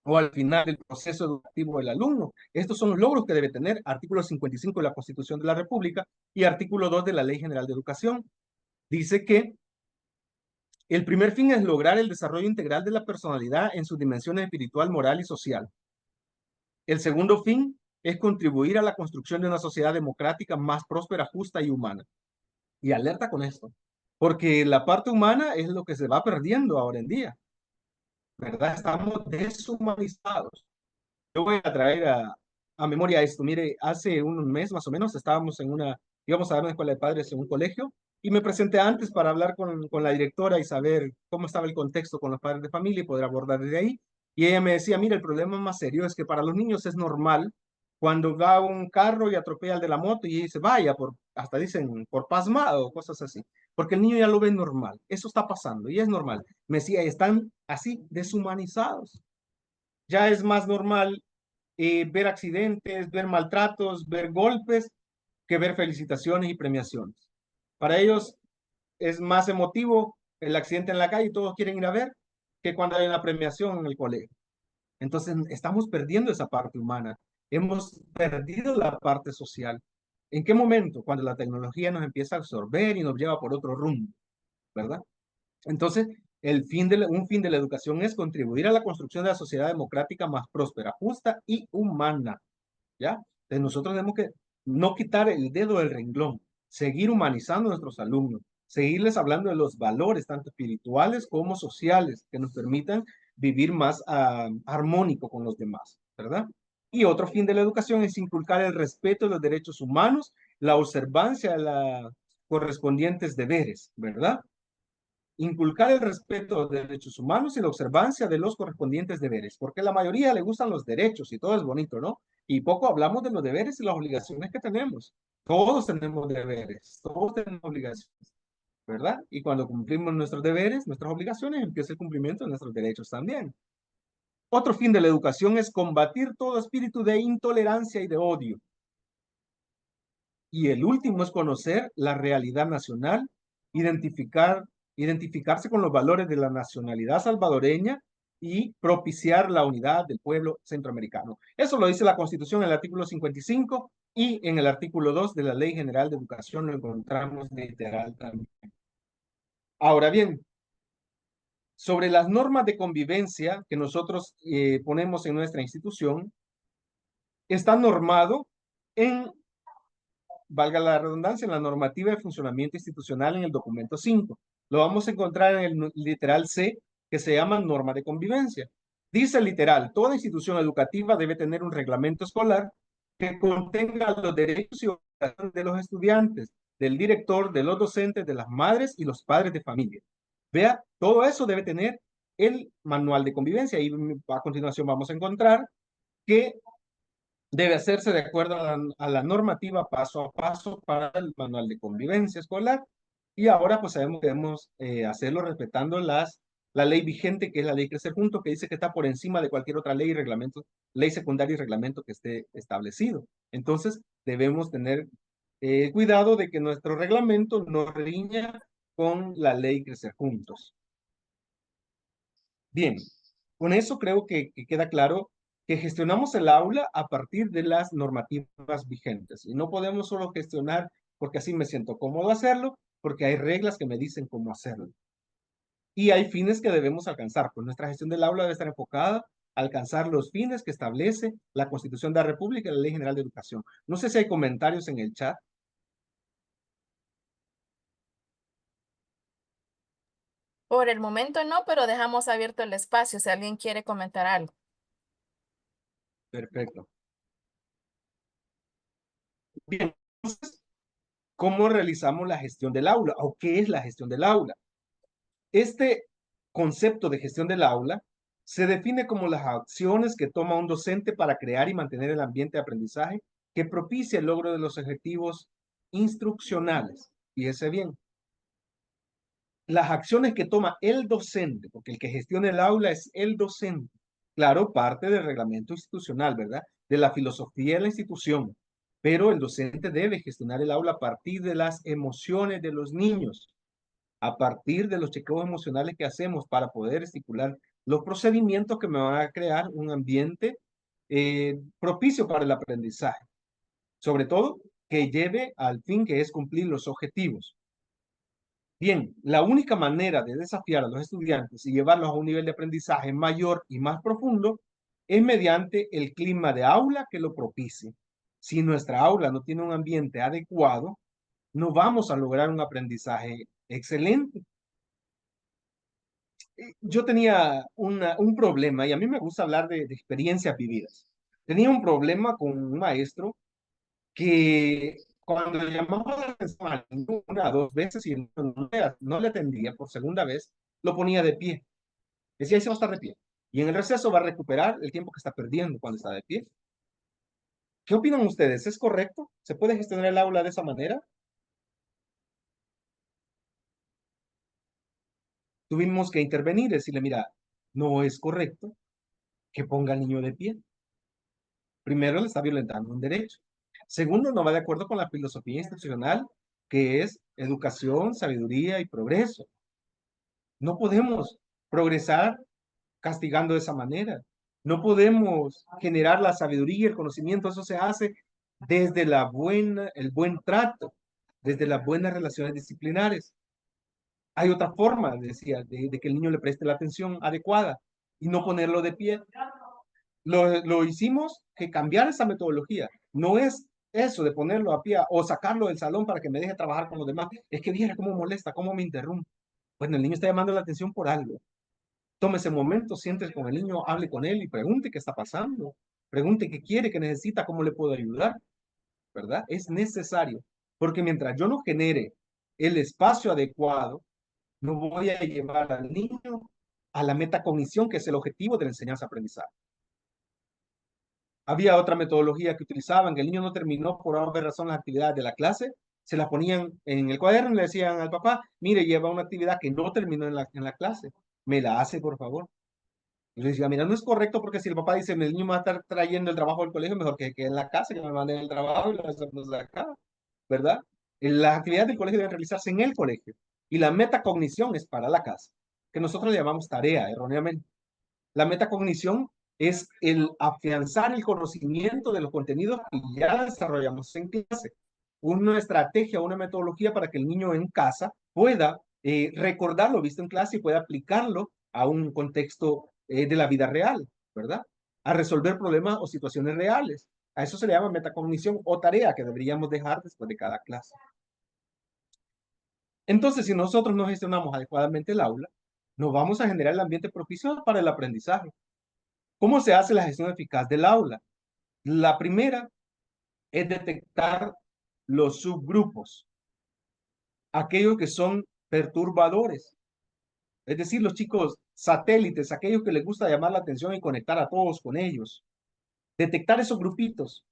O al final del proceso educativo del alumno. Estos son los logros que debe tener artículo 55 de la Constitución de la República y artículo 2 de la Ley General de Educación. Dice que el primer fin es lograr el desarrollo integral de la personalidad en sus dimensiones espiritual, moral y social. El segundo fin es contribuir a la construcción de una sociedad democrática más próspera, justa y humana. Y alerta con esto, porque la parte humana es lo que se va perdiendo ahora en día, ¿verdad? Estamos deshumanizados. Yo voy a traer a memoria esto. Mire, hace un mes más o menos íbamos a dar una escuela de padres en un colegio y me presenté antes para hablar con la directora y saber cómo estaba el contexto con los padres de familia y poder abordar desde ahí. Y ella me decía, mira, el problema más serio es que para los niños es normal cuando va un carro y atropella al de la moto y dice, vaya, hasta dicen, por pasmado, cosas así. Porque el niño ya lo ve normal. Eso está pasando y es normal. Me decía, están así deshumanizados. Ya es más normal ver accidentes, ver maltratos, ver golpes, que ver felicitaciones y premiaciones. Para ellos es más emotivo el accidente en la calle y todos quieren ir a ver que cuando hay una premiación en el colegio. Entonces estamos perdiendo esa parte humana. Hemos perdido la parte social. ¿En qué momento? Cuando la tecnología nos empieza a absorber y nos lleva por otro rumbo, ¿verdad? Entonces, un fin de la educación es contribuir a la construcción de la sociedad democrática más próspera, justa y humana, ¿ya? Entonces nosotros tenemos que no quitar el dedo del renglón, seguir humanizando a nuestros alumnos, seguirles hablando de los valores, tanto espirituales como sociales, que nos permitan vivir más armónico con los demás, ¿verdad? Y otro fin de la educación es inculcar el respeto de los derechos humanos, la observancia de los correspondientes deberes, ¿verdad? Inculcar el respeto a los derechos humanos y la observancia de los correspondientes deberes, porque a la mayoría le gustan los derechos y todo es bonito, ¿no? Y poco hablamos de los deberes y las obligaciones que tenemos. Todos tenemos deberes, todos tenemos obligaciones, ¿verdad? Y cuando cumplimos nuestros deberes, nuestras obligaciones, empieza el cumplimiento de nuestros derechos también. Otro fin de la educación es combatir todo espíritu de intolerancia y de odio. Y el último es conocer la realidad nacional, identificarse con los valores de la nacionalidad salvadoreña y propiciar la unidad del pueblo centroamericano. Eso lo dice la Constitución en el artículo 55 y en el artículo 2 de la Ley General de Educación lo encontramos literal también. Ahora bien, sobre las normas de convivencia que nosotros ponemos en nuestra institución, está normado en valga la redundancia, en la normativa de funcionamiento institucional en el documento 5. Lo vamos a encontrar en el literal C, que se llama norma de convivencia. Dice literal, toda institución educativa debe tener un reglamento escolar que contenga los derechos y obligaciones de los estudiantes, del director, de los docentes, de las madres y los padres de familia. Vea, todo eso debe tener el manual de convivencia y a continuación vamos a encontrar que debe hacerse de acuerdo a la normativa paso a paso para el manual de convivencia escolar. Y ahora pues sabemos que debemos hacerlo respetando la ley vigente, que es la ley Crecer Juntos, que dice que está por encima de cualquier otra ley y reglamento, ley secundaria y reglamento que esté establecido. Entonces debemos tener cuidado de que nuestro reglamento no riña con la ley Crecer Juntos. Bien, con eso creo que queda claro que gestionamos el aula a partir de las normativas vigentes. Y no podemos solo gestionar porque así me siento cómodo hacerlo, porque hay reglas que me dicen cómo hacerlo. Y hay fines que debemos alcanzar. Pues nuestra gestión del aula debe estar enfocada a alcanzar los fines que establece la Constitución de la República y la Ley General de Educación. No sé si hay comentarios en el chat. Por el momento no, pero dejamos abierto el espacio si alguien quiere comentar algo. Perfecto. Bien, entonces, ¿cómo realizamos la gestión del aula? ¿O qué es la gestión del aula? Este concepto de gestión del aula se define como las acciones que toma un docente para crear y mantener el ambiente de aprendizaje que propicia el logro de los objetivos instruccionales. Fíjese bien, las acciones que toma el docente, porque el que gestiona el aula es el docente, claro, parte del reglamento institucional, ¿verdad? De la filosofía de la institución, pero el docente debe gestionar el aula a partir de las emociones de los niños, a partir de los chequeos emocionales que hacemos para poder estipular los procedimientos que me van a crear un ambiente propicio para el aprendizaje. Sobre todo, que lleve al fin que es cumplir los objetivos. Bien, la única manera de desafiar a los estudiantes y llevarlos a un nivel de aprendizaje mayor y más profundo es mediante el clima de aula que lo propicie. Si nuestra aula no tiene un ambiente adecuado, no vamos a lograr un aprendizaje excelente. Yo tenía un problema y a mí me gusta hablar de experiencias vividas. Tenía un problema con un maestro que cuando le llamaba la atención al niño una o dos veces y el niño no le atendía por segunda vez, lo ponía de pie. Decía, ahí se va a estar de pie. Y en el receso va a recuperar el tiempo que está perdiendo cuando está de pie. ¿Qué opinan ustedes? ¿Es correcto? ¿Se puede gestionar el aula de esa manera? Tuvimos que intervenir y decirle, mira, no es correcto que ponga al niño de pie. Primero, le está violentando un derecho. Segundo, no va de acuerdo con la filosofía institucional, que es educación, sabiduría y progreso. No podemos progresar castigando de esa manera. No podemos generar la sabiduría y el conocimiento. Eso se hace desde el buen trato, desde las buenas relaciones disciplinares. Hay otra forma, decía, de que el niño le preste la atención adecuada y no ponerlo de pie. Lo hicimos que cambiar esa metodología. No es eso de ponerlo a pie o sacarlo del salón para que me deje trabajar con los demás. Es que viera cómo molesta, cómo me interrumpe. Bueno, el niño está llamando la atención por algo. Tome ese momento, siéntese con el niño, hable con él y pregunte qué está pasando. Pregunte qué quiere, qué necesita, cómo le puedo ayudar, ¿verdad? Es necesario, porque mientras yo no genere el espacio adecuado, no voy a llevar al niño a la metacognición, que es el objetivo de la enseñanza-aprendizaje. Había otra metodología que utilizaban, que el niño no terminó por alguna razón las actividades de la clase, se las ponían en el cuaderno y le decían al papá, mire, lleva una actividad que no terminó en la clase, me la hace, por favor. Y le decía, mira, no es correcto porque si el papá dice, el niño me va a estar trayendo el trabajo del colegio, mejor que en la casa, que me manden el trabajo y lo hacemos acá, ¿verdad? Las actividades del colegio deben realizarse en el colegio y la metacognición es para la casa, que nosotros le llamamos tarea, erróneamente. La metacognición es el afianzar el conocimiento de los contenidos que ya desarrollamos en clase. Una estrategia, una metodología para que el niño en casa pueda recordar lo visto en clase y pueda aplicarlo a un contexto de la vida real, ¿verdad? A resolver problemas o situaciones reales. A eso se le llama metacognición o tarea que deberíamos dejar después de cada clase. Entonces, si nosotros no gestionamos adecuadamente el aula, nos vamos a generar el ambiente propicio para el aprendizaje. ¿Cómo se hace la gestión eficaz del aula? La primera es detectar los subgrupos, aquellos que son perturbadores, es decir, los chicos satélites, aquellos que les gusta llamar la atención y conectar a todos con ellos. Detectar esos grupitos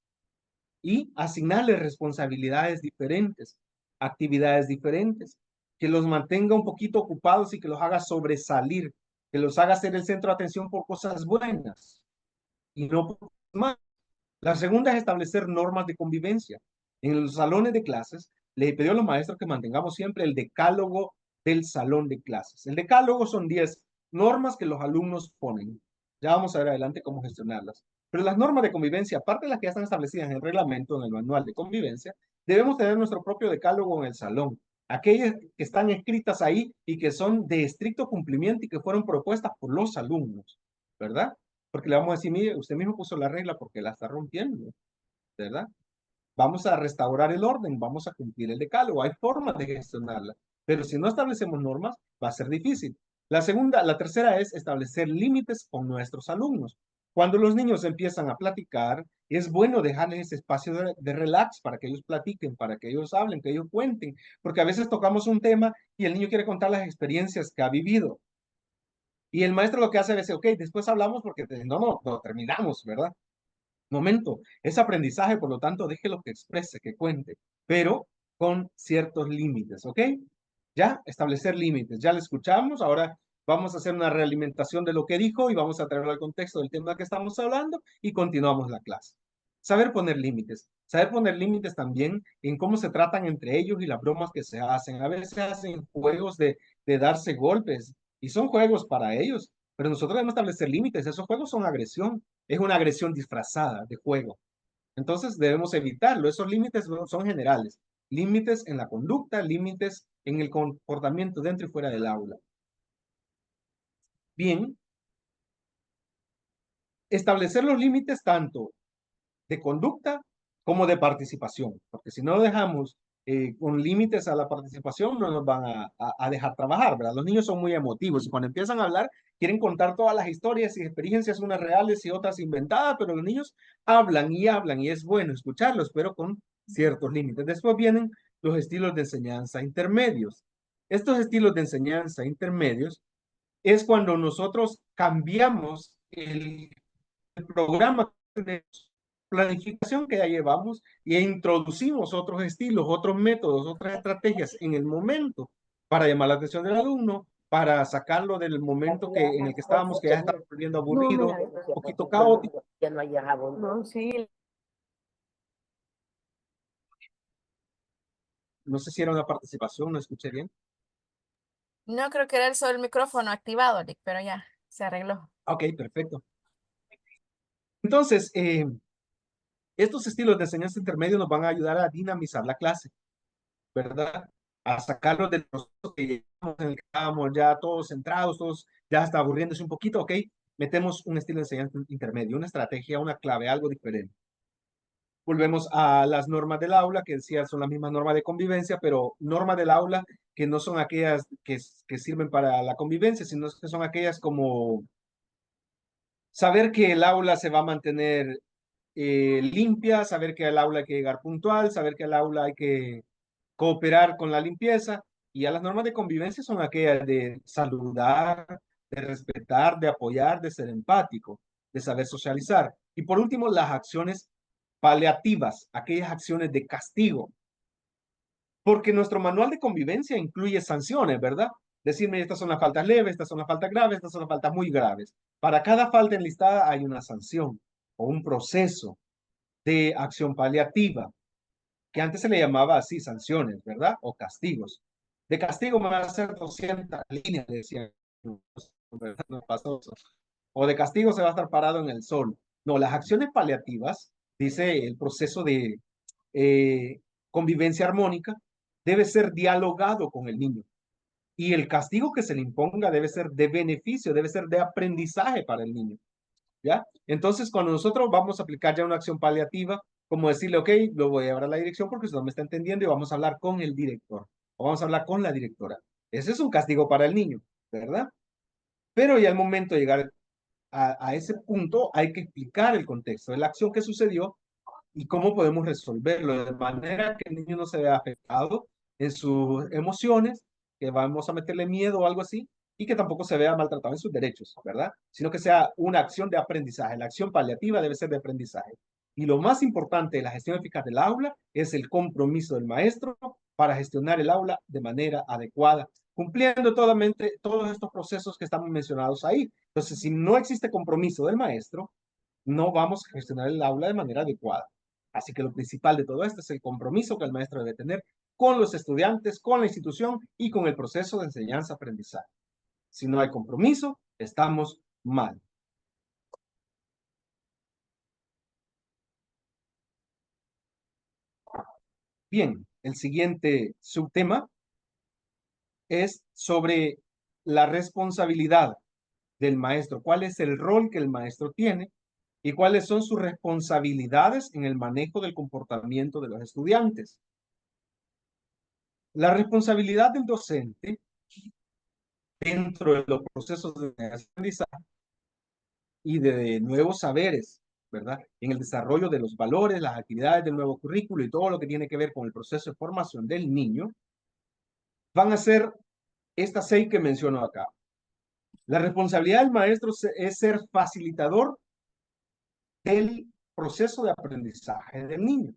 y asignarles responsabilidades diferentes, actividades diferentes, que los mantenga un poquito ocupados y que los haga sobresalir, que los haga ser el centro de atención por cosas buenas y no por cosas malas. La segunda es establecer normas de convivencia. En los salones de clases, le pidió a los maestros que mantengamos siempre el decálogo del salón de clases. El decálogo son 10 normas que los alumnos ponen. Ya vamos a ver adelante cómo gestionarlas. Pero las normas de convivencia, aparte de las que ya están establecidas en el reglamento, en el manual de convivencia, debemos tener nuestro propio decálogo en el salón. Aquellas que están escritas ahí y que son de estricto cumplimiento y que fueron propuestas por los alumnos, ¿verdad? Porque le vamos a decir, mire, usted mismo puso la regla porque la está rompiendo, ¿verdad? Vamos a restaurar el orden, vamos a cumplir el decálogo, hay formas de gestionarla, pero si no establecemos normas, va a ser difícil. La tercera es establecer límites con nuestros alumnos. Cuando los niños empiezan a platicar, es bueno dejarles ese espacio de relax para que ellos platiquen, para que ellos hablen, que ellos cuenten, porque a veces tocamos un tema y el niño quiere contar las experiencias que ha vivido. Y el maestro lo que hace es decir, ok, después hablamos porque no terminamos, ¿verdad? Momento, es aprendizaje, por lo tanto, déjelo que exprese, que cuente, pero con ciertos límites, ¿ok? Ya, establecer límites, ya lo escuchamos, ahora vamos a hacer una realimentación de lo que dijo y vamos a traerlo al contexto del tema que estamos hablando y continuamos la clase. Saber poner límites también en cómo se tratan entre ellos y las bromas que se hacen. A veces se hacen juegos de darse golpes y son juegos para ellos, pero nosotros debemos establecer límites. Esos juegos son agresión, es una agresión disfrazada de juego. Entonces debemos evitarlo. Esos límites son generales. Límites en la conducta, límites en el comportamiento dentro y fuera del aula. Bien, establecer los límites tanto de conducta como de participación, porque si no dejamos con límites a la participación no nos van a dejar trabajar, ¿verdad? Los niños son muy emotivos y cuando empiezan a hablar quieren contar todas las historias y experiencias, unas reales y otras inventadas, pero los niños hablan y es bueno escucharlos, pero con ciertos límites. Después vienen los estilos de enseñanza intermedios. Estos estilos de enseñanza intermedios es cuando nosotros cambiamos el programa que tenemos, planificación que ya llevamos e introducimos otros estilos, otros métodos, otras estrategias en el momento para llamar la atención del alumno, para sacarlo del momento en el que estábamos, que ya estaba volviendo aburrido, un poquito caótico. Ya no hay jabón. No, sí. No sé si era una participación, no escuché bien. No creo que era solo el micrófono activado, Lick, pero ya se arregló. Ok, perfecto. Entonces, estos estilos de enseñanza intermedio nos van a ayudar a dinamizar la clase, ¿verdad? A sacarlos del proceso que llevamos, en el que estábamos ya todos centrados, todos ya está aburriéndose un poquito, ok, metemos un estilo de enseñanza intermedio, una estrategia, una clave, algo diferente. Volvemos a las normas del aula, que decía son las mismas normas de convivencia, pero normas del aula que no son aquellas que sirven para la convivencia, sino que son aquellas como saber que el aula se va a mantener limpia, saber que al aula hay que llegar puntual, saber que al aula hay que cooperar con la limpieza. Y ya las normas de convivencia son aquellas de saludar, de respetar, de apoyar, de ser empático, de saber socializar. Y por último, las acciones paliativas, aquellas acciones de castigo. Porque nuestro manual de convivencia incluye sanciones, ¿verdad? Decirme, estas son las faltas leves, estas son las faltas graves, estas son las faltas muy graves. Para cada falta enlistada hay una sanción o un proceso de acción paliativa, que antes se le llamaba así, sanciones, ¿verdad? O castigos. De castigo me van a hacer 200 líneas, decían, ¿verdad? No pasó eso. O de castigo se va a estar parado en el sol. No, las acciones paliativas, dice el proceso de eh, convivencia armónica, debe ser dialogado con el niño. Y el castigo que se le imponga debe ser de beneficio, debe ser de aprendizaje para el niño. ¿Ya? Entonces, cuando nosotros vamos a aplicar ya una acción paliativa, como decirle, ok, lo voy a llevar a la dirección porque usted no me está entendiendo y vamos a hablar con el director o vamos a hablar con la directora. Ese es un castigo para el niño, ¿verdad? Pero ya al momento de llegar a ese punto hay que explicar el contexto de la acción que sucedió y cómo podemos resolverlo de manera que el niño no se vea afectado en sus emociones, que vamos a meterle miedo o algo así, y que tampoco se vea maltratado en sus derechos, ¿verdad? Sino que sea una acción de aprendizaje. La acción paliativa debe ser de aprendizaje. Y lo más importante de la gestión eficaz del aula es el compromiso del maestro para gestionar el aula de manera adecuada, cumpliendo todos estos procesos que estamos mencionados ahí. Entonces, si no existe compromiso del maestro, no vamos a gestionar el aula de manera adecuada. Así que lo principal de todo esto es el compromiso que el maestro debe tener con los estudiantes, con la institución y con el proceso de enseñanza-aprendizaje. Si no hay compromiso, estamos mal. Bien, el siguiente subtema es sobre la responsabilidad del maestro. ¿Cuál es el rol que el maestro tiene y cuáles son sus responsabilidades en el manejo del comportamiento de los estudiantes? La responsabilidad del docente dentro de los procesos de aprendizaje y de nuevos saberes, ¿verdad? En el desarrollo de los valores, las actividades del nuevo currículo y todo lo que tiene que ver con el proceso de formación del niño, van a ser estas 6 que menciono acá. La responsabilidad del maestro es ser facilitador del proceso de aprendizaje del niño.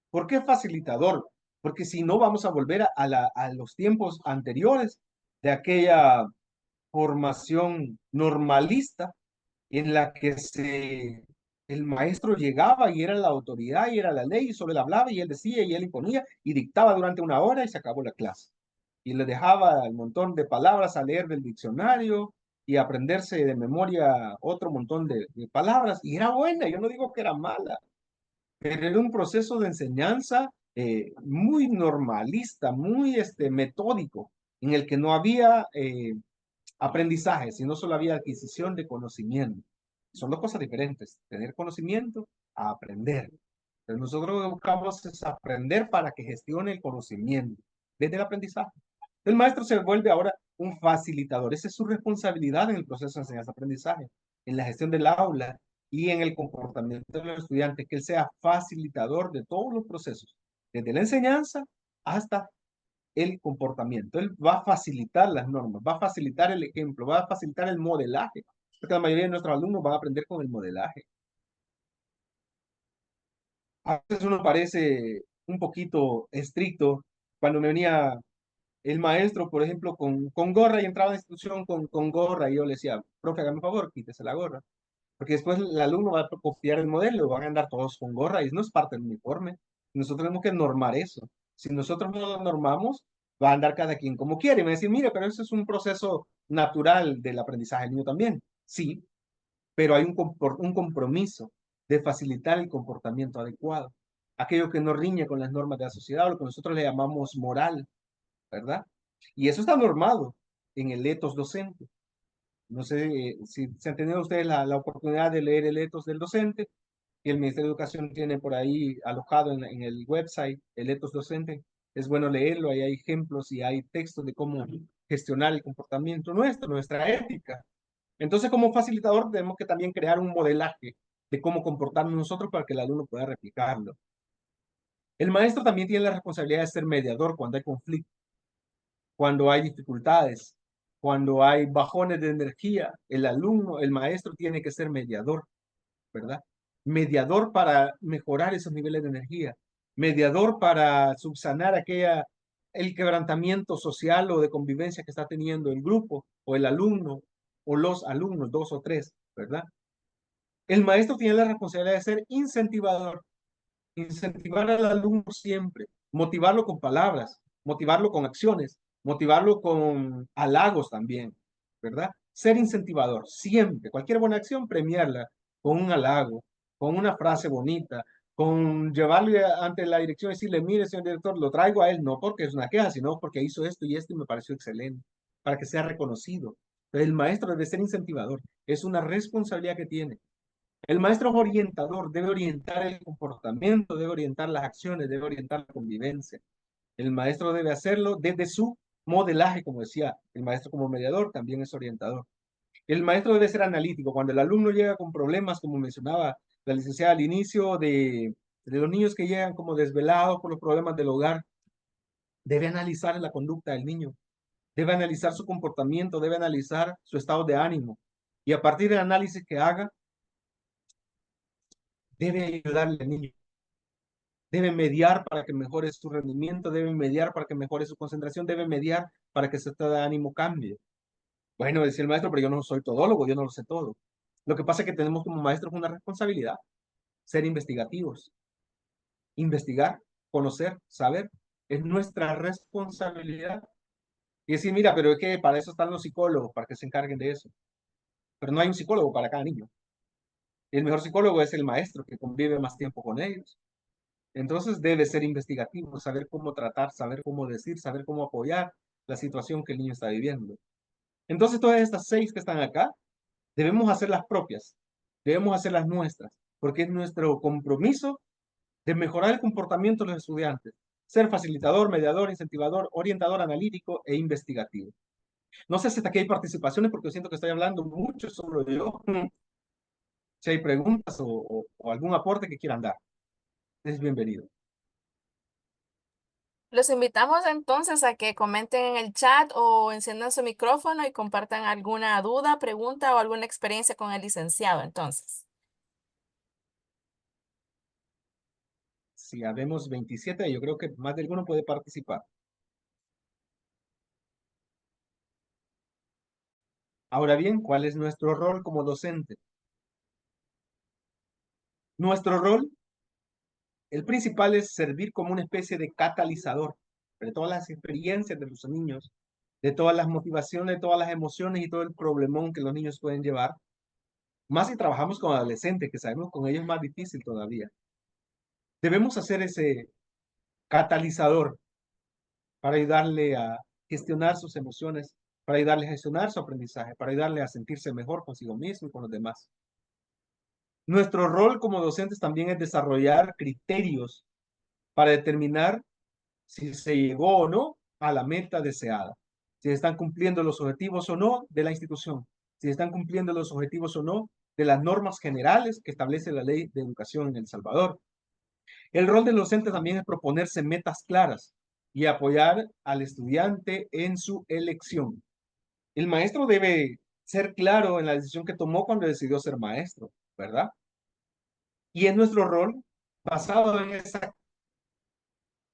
¿Por qué facilitador? Porque si no vamos a volver a los tiempos anteriores de aquella formación normalista en la que el maestro llegaba y era la autoridad y era la ley y solo él hablaba y él decía y él imponía y dictaba durante una hora y se acabó la clase. Y le dejaba el montón de palabras a leer del diccionario y aprenderse de memoria otro montón de palabras. Y era buena, yo no digo que era mala, pero era un proceso de enseñanza muy normalista, muy metódico, en el que no había aprendizaje, sino solo había adquisición de conocimiento. Son dos cosas diferentes, tener conocimiento a aprender. Entonces, nosotros lo que buscamos es aprender para que gestione el conocimiento desde el aprendizaje. El maestro se vuelve ahora un facilitador. Esa es su responsabilidad en el proceso de enseñanza-aprendizaje, en la gestión del aula y en el comportamiento de los estudiantes, que él sea facilitador de todos los procesos, desde la enseñanza hasta el comportamiento. Él va a facilitar las normas, va a facilitar el ejemplo, va a facilitar el modelaje, porque la mayoría de nuestros alumnos van a aprender con el modelaje. A veces uno parece un poquito estricto cuando me venía el maestro, por ejemplo, con gorra y entraba a la institución con gorra y yo le decía, profe, hágame un favor, quítese la gorra. Porque después el alumno va a copiar el modelo, van a andar todos con gorra y no es parte del uniforme. Nosotros tenemos que normar eso. Si nosotros no lo normamos, va a andar cada quien como quiere. Y me va a decir, mire, pero eso es un proceso natural del aprendizaje del niño también. Sí, pero hay un compromiso de facilitar el comportamiento adecuado. Aquello que no riñe con las normas de la sociedad, o lo que nosotros le llamamos moral, ¿verdad? Y eso está normado en el etos docente. No sé si han tenido ustedes la oportunidad de leer el etos del docente, que el Ministerio de Educación tiene por ahí alojado en el website, el etos docente. Es bueno leerlo, ahí hay ejemplos y hay textos de cómo gestionar el comportamiento nuestro, nuestra ética. Entonces, como facilitador, tenemos que también crear un modelaje de cómo comportarnos nosotros para que el alumno pueda replicarlo. El maestro también tiene la responsabilidad de ser mediador cuando hay conflicto, cuando hay dificultades, cuando hay bajones de energía. El alumno, el maestro tiene que ser mediador, ¿verdad? Mediador para mejorar esos niveles de energía, mediador para subsanar el quebrantamiento social o de convivencia que está teniendo el grupo o el alumno o los alumnos, dos o tres, ¿verdad? El maestro tiene la responsabilidad de ser incentivador, incentivar al alumno siempre, motivarlo con palabras, motivarlo con acciones, motivarlo con halagos también, ¿verdad? Ser incentivador, siempre, cualquier buena acción, premiarla con un halago, con una frase bonita, con llevarle ante la dirección y decirle, mire, señor director, lo traigo a él, no porque es una queja, sino porque hizo esto y esto y me pareció excelente, para que sea reconocido. El maestro debe ser incentivador, es una responsabilidad que tiene. El maestro es orientador, debe orientar el comportamiento, debe orientar las acciones, debe orientar la convivencia. El maestro debe hacerlo desde su modelaje, como decía, el maestro como mediador también es orientador. El maestro debe ser analítico. Cuando el alumno llega con problemas, como mencionaba la licenciada al inicio, de los niños que llegan como desvelados por los problemas del hogar, debe analizar la conducta del niño, debe analizar su comportamiento, debe analizar su estado de ánimo. Y a partir del análisis que haga, debe ayudarle al niño. Debe mediar para que mejore su rendimiento, debe mediar para que mejore su concentración, debe mediar para que su estado de ánimo cambie. Bueno, decía el maestro, pero yo no soy todólogo, yo no lo sé todo. Lo que pasa es que tenemos como maestros una responsabilidad, ser investigativos, investigar, conocer, saber, es nuestra responsabilidad. Y decir, mira, pero es que para eso están los psicólogos, para que se encarguen de eso. Pero no hay un psicólogo para cada niño. El mejor psicólogo es el maestro que convive más tiempo con ellos. Entonces debe ser investigativo, saber cómo tratar, saber cómo decir, saber cómo apoyar la situación que el niño está viviendo. Entonces todas estas 6 que están acá, debemos hacerlas propias, debemos hacerlas nuestras, porque es nuestro compromiso de mejorar el comportamiento de los estudiantes, ser facilitador, mediador, incentivador, orientador, analítico e investigativo. No sé si hasta aquí hay participaciones, porque yo siento que estoy hablando mucho solo yo. Si hay preguntas o algún aporte que quieran dar, es bienvenido. Los invitamos entonces a que comenten en el chat o enciendan su micrófono y compartan alguna duda, pregunta o alguna experiencia con el licenciado. Entonces, Si habemos 27, yo creo que más de alguno puede participar. Ahora bien, ¿cuál es nuestro rol como docente? Nuestro rol, el principal, es servir como una especie de catalizador de todas las experiencias de los niños, de todas las motivaciones, de todas las emociones y todo el problemón que los niños pueden llevar. Más si trabajamos con adolescentes, que sabemos con ellos es más difícil todavía. Debemos hacer ese catalizador para ayudarle a gestionar sus emociones, para ayudarle a gestionar su aprendizaje, para ayudarle a sentirse mejor consigo mismo y con los demás. Nuestro rol como docentes también es desarrollar criterios para determinar si se llegó o no a la meta deseada, si están cumpliendo los objetivos o no de la institución, si están cumpliendo los objetivos o no de las normas generales que establece la ley de educación en El Salvador. El rol del docente también es proponerse metas claras y apoyar al estudiante en su elección. El maestro debe ser claro en la decisión que tomó cuando decidió ser maestro, ¿verdad? Y es nuestro rol, basado en esa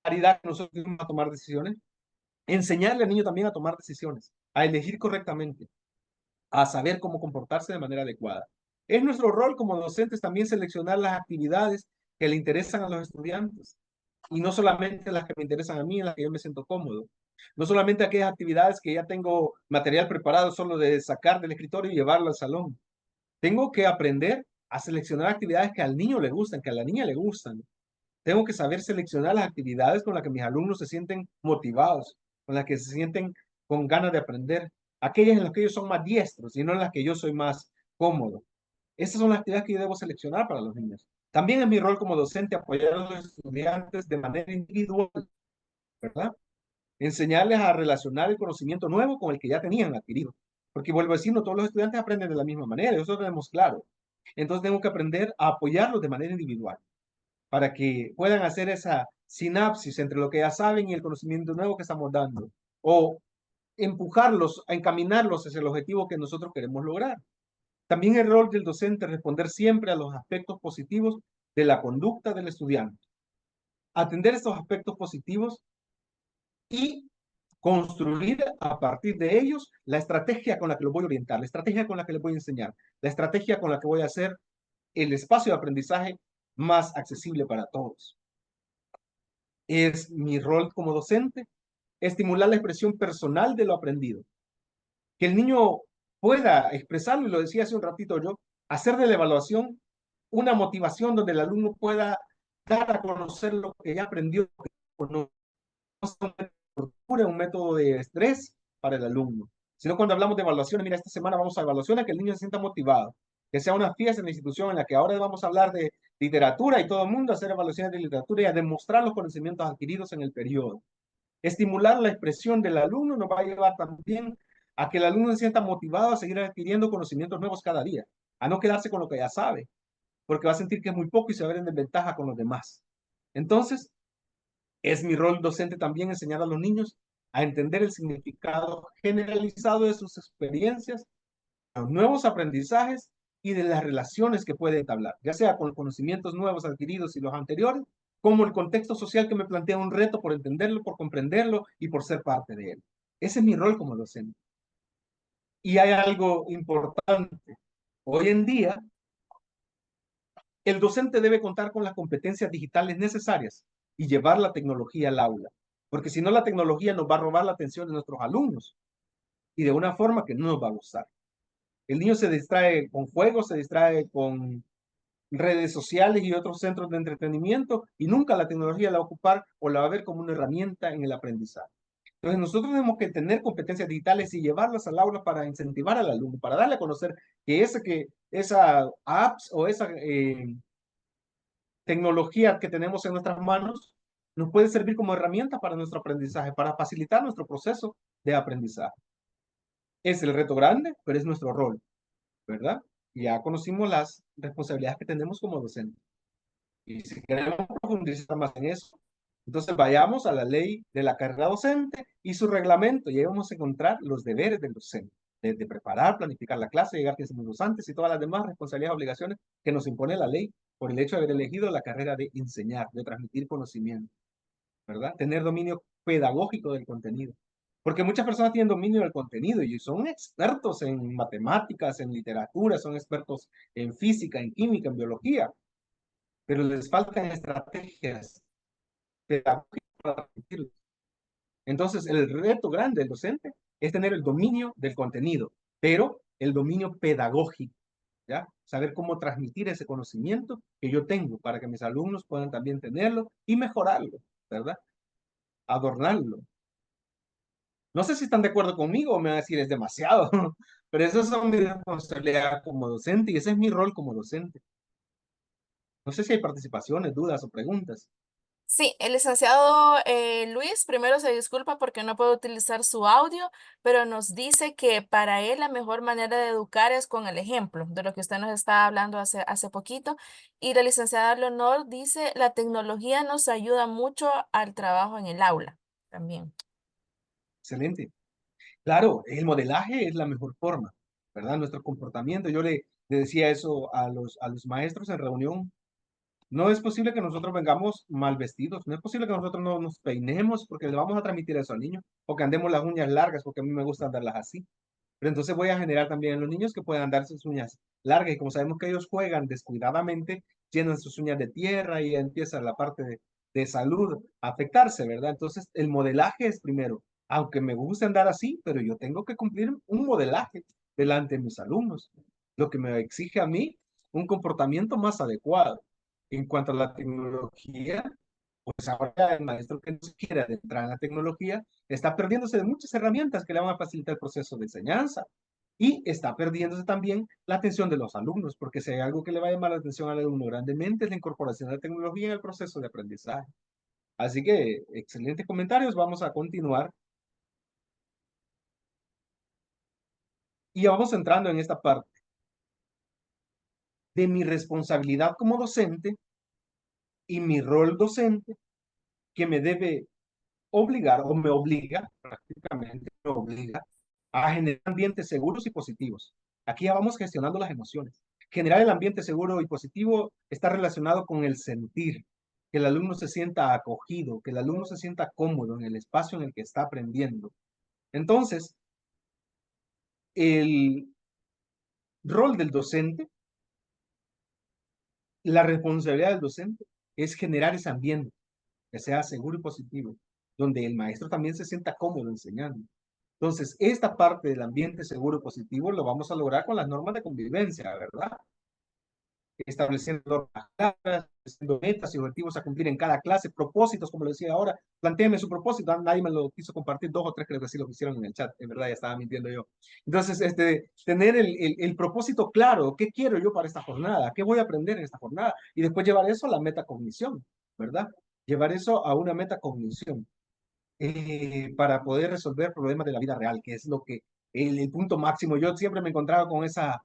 claridad que nosotros vamos a tomar decisiones, enseñarle al niño también a tomar decisiones, a elegir correctamente, a saber cómo comportarse de manera adecuada. Es nuestro rol como docentes también seleccionar las actividades que le interesan a los estudiantes y no solamente las que me interesan a mí, en las que yo me siento cómodo. No solamente aquellas actividades que ya tengo material preparado solo de sacar del escritorio y llevarlo al salón. Tengo que aprender a seleccionar actividades que al niño le gustan, que a la niña le gustan. Tengo que saber seleccionar las actividades con las que mis alumnos se sienten motivados, con las que se sienten con ganas de aprender, aquellas en las que ellos son más diestros y no en las que yo soy más cómodo. Esas son las actividades que yo debo seleccionar para los niños. También es mi rol como docente apoyar a los estudiantes de manera individual, ¿verdad? Enseñarles a relacionar el conocimiento nuevo con el que ya tenían adquirido. Porque vuelvo a decir, no todos los estudiantes aprenden de la misma manera, eso lo tenemos claro. Entonces tengo que aprender a apoyarlos de manera individual para que puedan hacer esa sinapsis entre lo que ya saben y el conocimiento nuevo que estamos dando. O empujarlos, a encaminarlos hacia el objetivo que nosotros queremos lograr. También el rol del docente es responder siempre a los aspectos positivos de la conducta del estudiante. Atender estos aspectos positivos y construir a partir de ellos la estrategia con la que los voy a orientar, la estrategia con la que les voy a enseñar, la estrategia con la que voy a hacer el espacio de aprendizaje más accesible para todos. Es mi rol como docente estimular la expresión personal de lo aprendido. Que el niño pueda expresarlo, y lo decía hace un ratito yo, hacer de la evaluación una motivación donde el alumno pueda dar a conocer lo que ya aprendió, no un método de estrés para el alumno, sino cuando hablamos de evaluaciones, mira, esta semana vamos a evaluaciones, que el niño se sienta motivado, que sea una fiesta en la institución en la que ahora vamos a hablar de literatura y todo el mundo hacer evaluaciones de literatura y a demostrar los conocimientos adquiridos en el periodo. Estimular la expresión del alumno nos va a llevar también a que el alumno se sienta motivado a seguir adquiriendo conocimientos nuevos cada día, a no quedarse con lo que ya sabe, porque va a sentir que es muy poco y se va a ver en desventaja con los demás. Entonces, es mi rol docente también enseñar a los niños a entender el significado generalizado de sus experiencias, los nuevos aprendizajes y de las relaciones que puede entablar, ya sea con conocimientos nuevos adquiridos y los anteriores, como el contexto social que me plantea un reto por entenderlo, por comprenderlo y por ser parte de él. Ese es mi rol como docente. Y hay algo importante. Hoy en día, el docente debe contar con las competencias digitales necesarias y llevar la tecnología al aula, porque si no la tecnología nos va a robar la atención de nuestros alumnos y de una forma que no nos va a gustar. El niño se distrae con juegos, se distrae con redes sociales y otros centros de entretenimiento y nunca la tecnología la va a ocupar o la va a ver como una herramienta en el aprendizaje. Entonces nosotros tenemos que tener competencias digitales y llevarlas al aula para incentivar al alumno, para darle a conocer que esa apps o esa tecnología que tenemos en nuestras manos nos puede servir como herramienta para nuestro aprendizaje, para facilitar nuestro proceso de aprendizaje. Es el reto grande, pero es nuestro rol, ¿verdad? Ya conocimos las responsabilidades que tenemos como docentes. Y si queremos profundizar más en eso, entonces vayamos a la ley de la carrera docente y su reglamento, y ahí vamos a encontrar los deberes del docente, desde preparar, planificar la clase, llegar 15 minutos antes y todas las demás responsabilidades y obligaciones que nos impone la ley por el hecho de haber elegido la carrera de enseñar, de transmitir conocimiento, ¿verdad? Tener dominio pedagógico del contenido. Porque muchas personas tienen dominio del contenido y son expertos en matemáticas, en literatura, son expertos en física, en química, en biología, pero les faltan estrategias pedagógicas para transmitirlo. Entonces, el reto grande del docente es tener el dominio del contenido, pero el dominio pedagógico, ¿ya? Saber cómo transmitir ese conocimiento que yo tengo para que mis alumnos puedan también tenerlo y mejorarlo, ¿verdad? Adornarlo. No sé si están de acuerdo conmigo o me van a decir es demasiado, pero esas son mis responsabilidades como docente y ese es mi rol como docente. No sé si hay participaciones, dudas o preguntas. Sí, el licenciado Luis primero se disculpa porque no puede utilizar su audio, pero nos dice que para él la mejor manera de educar es con el ejemplo, de lo que usted nos estaba hablando hace poquito. Y la licenciada Leonor dice, la tecnología nos ayuda mucho al trabajo en el aula también. Excelente. Claro, el modelaje es la mejor forma, ¿verdad? Nuestro comportamiento. Yo le decía eso a los maestros en reunión. No es posible que nosotros vengamos mal vestidos, no es posible que nosotros no nos peinemos porque le vamos a transmitir eso al niño, o que andemos las uñas largas porque a mí me gusta andarlas así. Pero entonces voy a generar también en los niños que puedan dar sus uñas largas y como sabemos que ellos juegan descuidadamente, llenan sus uñas de tierra y empieza la parte de salud a afectarse, ¿verdad? Entonces el modelaje es primero, aunque me guste andar así, pero yo tengo que cumplir un modelaje delante de mis alumnos, lo que me exige a mí un comportamiento más adecuado. En cuanto a la tecnología, pues ahora el maestro que no se quiere adentrar en la tecnología está perdiéndose de muchas herramientas que le van a facilitar el proceso de enseñanza y está perdiéndose también la atención de los alumnos, porque si hay algo que le va a llamar la atención al alumno grandemente es la incorporación de la tecnología en el proceso de aprendizaje. Así que, excelentes comentarios, vamos a continuar y vamos entrando en esta parte de mi responsabilidad como docente y mi rol docente que me debe obligar o me obliga, prácticamente me obliga a generar ambientes seguros y positivos. Aquí ya vamos gestionando las emociones. Generar el ambiente seguro y positivo está relacionado con el sentir, que el alumno se sienta acogido, que el alumno se sienta cómodo en el espacio en el que está aprendiendo. Entonces, el rol del docente, la responsabilidad del docente es generar ese ambiente que sea seguro y positivo, donde el maestro también se sienta cómodo enseñando. Entonces, esta parte del ambiente seguro y positivo lo vamos a lograr con las normas de convivencia, ¿verdad? Estableciendo normas claras, estableciendo metas y objetivos a cumplir en cada clase, propósitos, como lo decía ahora, plantéeme su propósito, nadie me lo quiso compartir, dos o tres creo que sí lo hicieron en el chat, en verdad ya estaba mintiendo yo. Entonces, tener el propósito claro, ¿qué quiero yo para esta jornada? ¿Qué voy a aprender en esta jornada? Y después llevar eso a la metacognición, ¿verdad? Llevar eso a una metacognición para poder resolver problemas de la vida real, que es lo que el punto máximo. Yo siempre me encontraba con esa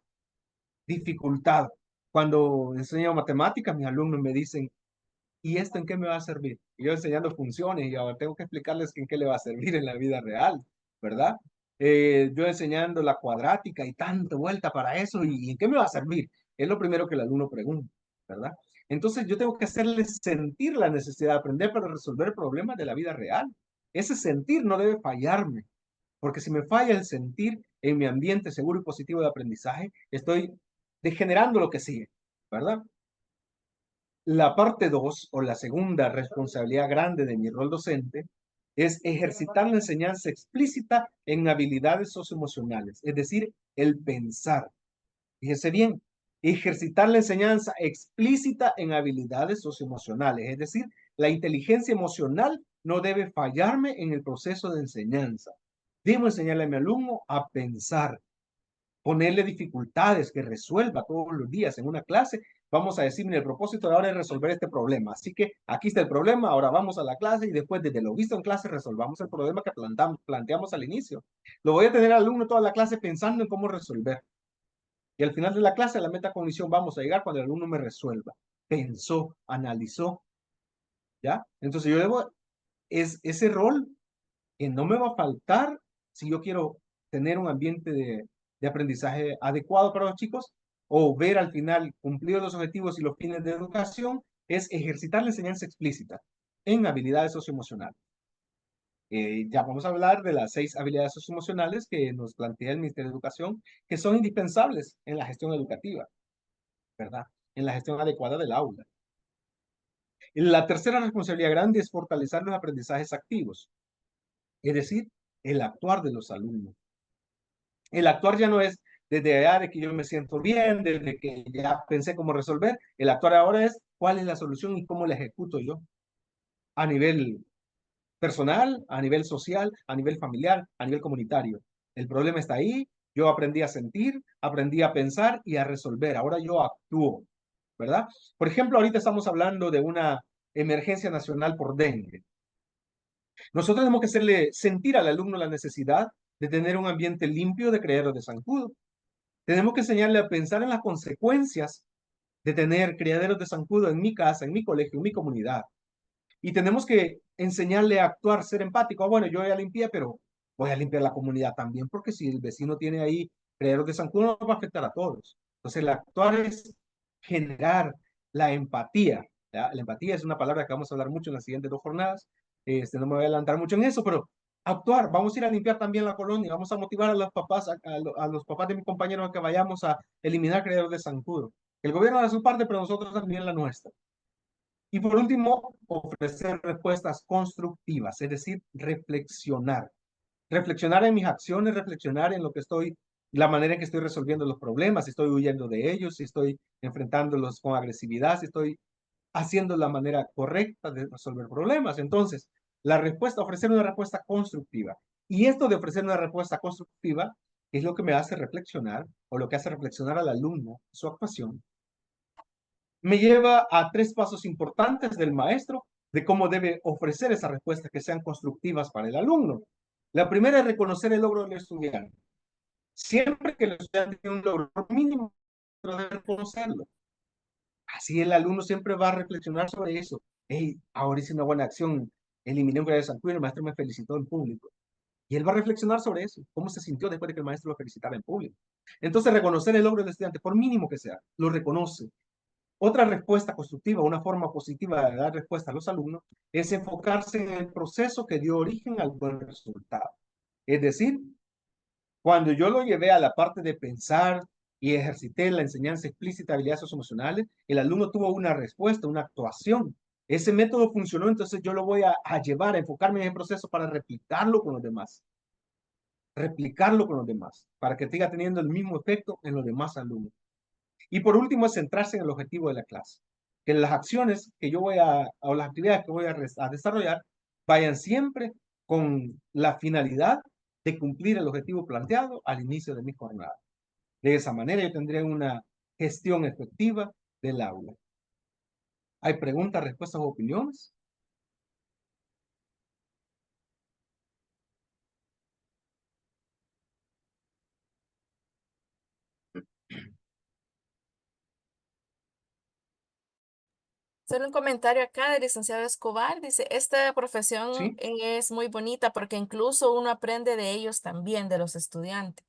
dificultad. Cuando enseño matemáticas, mis alumnos me dicen, ¿y esto en qué me va a servir? Y yo enseñando funciones y ahora tengo que explicarles en qué le va a servir en la vida real, ¿verdad? Yo enseñando la cuadrática y tanto vuelta para eso, ¿y en qué me va a servir? Es lo primero que el alumno pregunta, ¿verdad? Entonces yo tengo que hacerles sentir la necesidad de aprender para resolver problemas de la vida real. Ese sentir no debe fallarme, porque si me falla el sentir en mi ambiente seguro y positivo de aprendizaje, estoy degenerando lo que sigue, ¿verdad? La parte 2 o la segunda responsabilidad grande de mi rol docente es ejercitar la enseñanza explícita en habilidades socioemocionales, es decir, el pensar. Fíjese bien, ejercitar la enseñanza explícita en habilidades socioemocionales, es decir, la inteligencia emocional no debe fallarme en el proceso de enseñanza. Debo enseñarle a mi alumno a pensar, ponerle dificultades que resuelva todos los días en una clase. Vamos a decir, mira, el propósito de ahora es resolver este problema. Así que aquí está el problema, ahora vamos a la clase y después desde lo visto en clase resolvamos el problema que planteamos al inicio. Lo voy a tener al alumno toda la clase pensando en cómo resolver. Y al final de la clase, a la metacognición vamos a llegar cuando el alumno me resuelva. Pensó, analizó, ¿ya? Entonces yo debo, es ese rol que no me va a faltar si yo quiero tener un ambiente de aprendizaje adecuado para los chicos o ver al final cumplidos los objetivos y los fines de educación, es ejercitar la enseñanza explícita en habilidades socioemocionales. Ya vamos a hablar de las 6 habilidades socioemocionales que nos plantea el Ministerio de Educación, que son indispensables en la gestión educativa, ¿verdad? En la gestión adecuada del aula. La tercera responsabilidad grande es fortalecer los aprendizajes activos, es decir, el actuar de los alumnos. El actuar ya no es desde allá de que yo me siento bien, desde que ya pensé cómo resolver. El actuar ahora es cuál es la solución y cómo la ejecuto yo a nivel personal, a nivel social, a nivel familiar, a nivel comunitario. El problema está ahí. Yo aprendí a sentir, aprendí a pensar y a resolver. Ahora yo actúo. ¿verdad? Por ejemplo, ahorita estamos hablando de una emergencia nacional por dengue. Nosotros tenemos que hacerle sentir al alumno la necesidad de tener un ambiente limpio de criaderos de zancudo. Tenemos que enseñarle a pensar en las consecuencias de tener criaderos de zancudo en mi casa, en mi colegio, en mi comunidad. Y tenemos que enseñarle a actuar, ser empático. Ah, bueno, yo ya limpié, pero voy a limpiar la comunidad también, porque si el vecino tiene ahí criaderos de zancudo, nos va a afectar a todos. Entonces, el actuar es generar la empatía. ¿Ya? La empatía es una palabra que vamos a hablar mucho en las siguientes 2 jornadas. No me voy a adelantar mucho en eso, pero actuar. Vamos a ir a limpiar también la colonia. Vamos a motivar a los papás, a los papás de mis compañeros a que vayamos a eliminar criaderos de zancudo. El gobierno da su parte, pero nosotros también la nuestra. Y por último, ofrecer respuestas constructivas, es decir, reflexionar. Reflexionar en mis acciones, reflexionar en lo que estoy, la manera en que estoy resolviendo los problemas, si estoy huyendo de ellos, si estoy enfrentándolos con agresividad, si estoy haciendo la manera correcta de resolver problemas. Entonces, la respuesta, ofrecer una respuesta constructiva. Y esto de ofrecer una respuesta constructiva es lo que me hace reflexionar o lo que hace reflexionar al alumno, su actuación, me lleva a 3 pasos importantes del maestro de cómo debe ofrecer esas respuestas que sean constructivas para el alumno. La primera es reconocer el logro del estudiante. Siempre que el estudiante tiene un logro mínimo, debe reconocerlo. Así el alumno siempre va a reflexionar sobre eso. Hey, ahora hice una buena acción, eliminé un grado de San Cuyo, el maestro me felicitó en público. Y él va a reflexionar sobre eso, cómo se sintió después de que el maestro lo felicitara en público. Entonces, reconocer el logro del estudiante, por mínimo que sea, lo reconoce. Otra respuesta constructiva, una forma positiva de dar respuesta a los alumnos, es enfocarse en el proceso que dio origen al buen resultado. Es decir, cuando yo lo llevé a la parte de pensar y ejercité la enseñanza explícita de habilidades socioemocionales, el alumno tuvo una respuesta, una actuación. Ese método funcionó, entonces yo lo voy a llevar, a enfocarme en el proceso para replicarlo con los demás, para que siga teniendo el mismo efecto en los demás alumnos. Y por último, es centrarse en el objetivo de la clase. Que las acciones que yo o las actividades que voy a desarrollar, vayan siempre con la finalidad de cumplir el objetivo planteado al inicio de mi jornada. De esa manera yo tendré una gestión efectiva del aula. ¿Hay preguntas, respuestas o opiniones? Solo un comentario acá del licenciado Escobar. Dice, esta profesión Sí, es muy bonita porque incluso uno aprende de ellos también, de los estudiantes.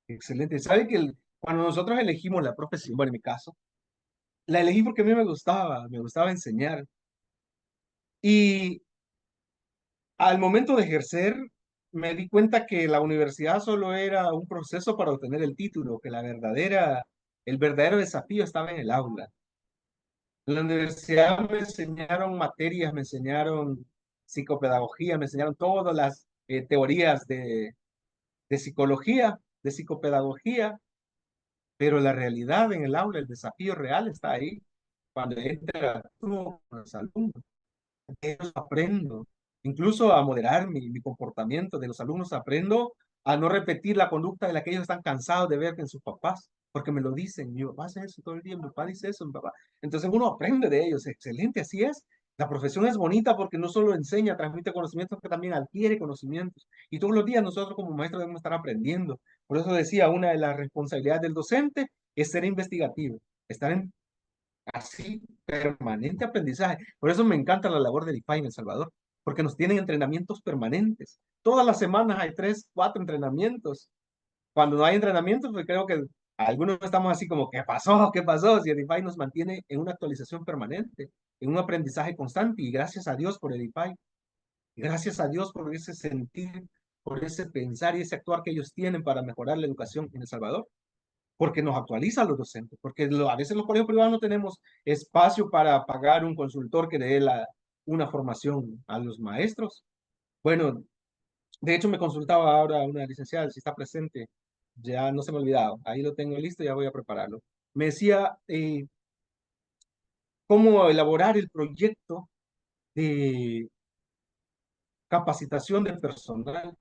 excelente. ¿Sabe que cuando nosotros elegimos la profesión, bueno, en mi caso, la elegí porque a mí me gustaba enseñar. Y al momento de ejercer, me di cuenta que la universidad solo era un proceso para obtener el título, que el verdadero desafío estaba en el aula. En la universidad me enseñaron materias, me enseñaron psicopedagogía, me enseñaron todas las teorías de psicología, de psicopedagogía, pero la realidad en el aula, el desafío real está ahí, cuando entra con los alumnos. De ellos aprendo, incluso a moderar mi comportamiento de los alumnos, aprendo a no repetir la conducta de la que ellos están cansados de ver en sus papás, porque me lo dicen, mi papá hace eso todo el día, mi papá dice eso, mi papá. Entonces uno aprende de ellos, excelente, así es. La profesión es bonita porque no solo enseña, transmite conocimientos, que también adquiere conocimientos. Y todos los días nosotros como maestros debemos estar aprendiendo. Por eso decía, una de las responsabilidades del docente es ser investigativo, estar en así, permanente aprendizaje. Por eso me encanta la labor del IFAI en El Salvador, porque nos tienen entrenamientos permanentes. Todas las semanas hay 3, 4 entrenamientos. Cuando no hay entrenamientos, pues creo que algunos estamos así como, ¿qué pasó? ¿Qué pasó? Si el IFAI nos mantiene en una actualización permanente, en un aprendizaje constante, y gracias a Dios por el IFAI, gracias a Dios por ese sentir, por ese pensar y ese actuar que ellos tienen para mejorar la educación en El Salvador porque nos actualiza a los docentes, porque a veces los colegios privados no tenemos espacio para pagar un consultor que dé una formación a los maestros. Bueno, de hecho me consultaba ahora una licenciada, si está presente, ya no se me ha olvidado, ahí lo tengo listo, ya voy a prepararlo. Me decía cómo elaborar el proyecto de capacitación del personal.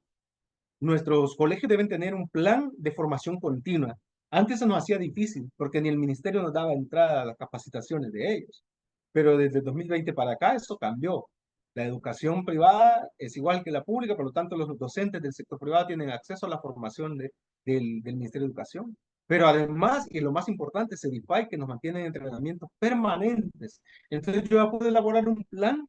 Nuestros colegios deben tener un plan de formación continua. Antes se nos hacía difícil porque ni el ministerio nos daba entrada a las capacitaciones de ellos. Pero desde 2020 para acá eso cambió. La educación privada es igual que la pública, por lo tanto los docentes del sector privado tienen acceso a la formación del Ministerio de Educación. Pero además, y lo más importante, es Edify, que nos mantiene en entrenamientos permanentes. Entonces yo ya pude elaborar un plan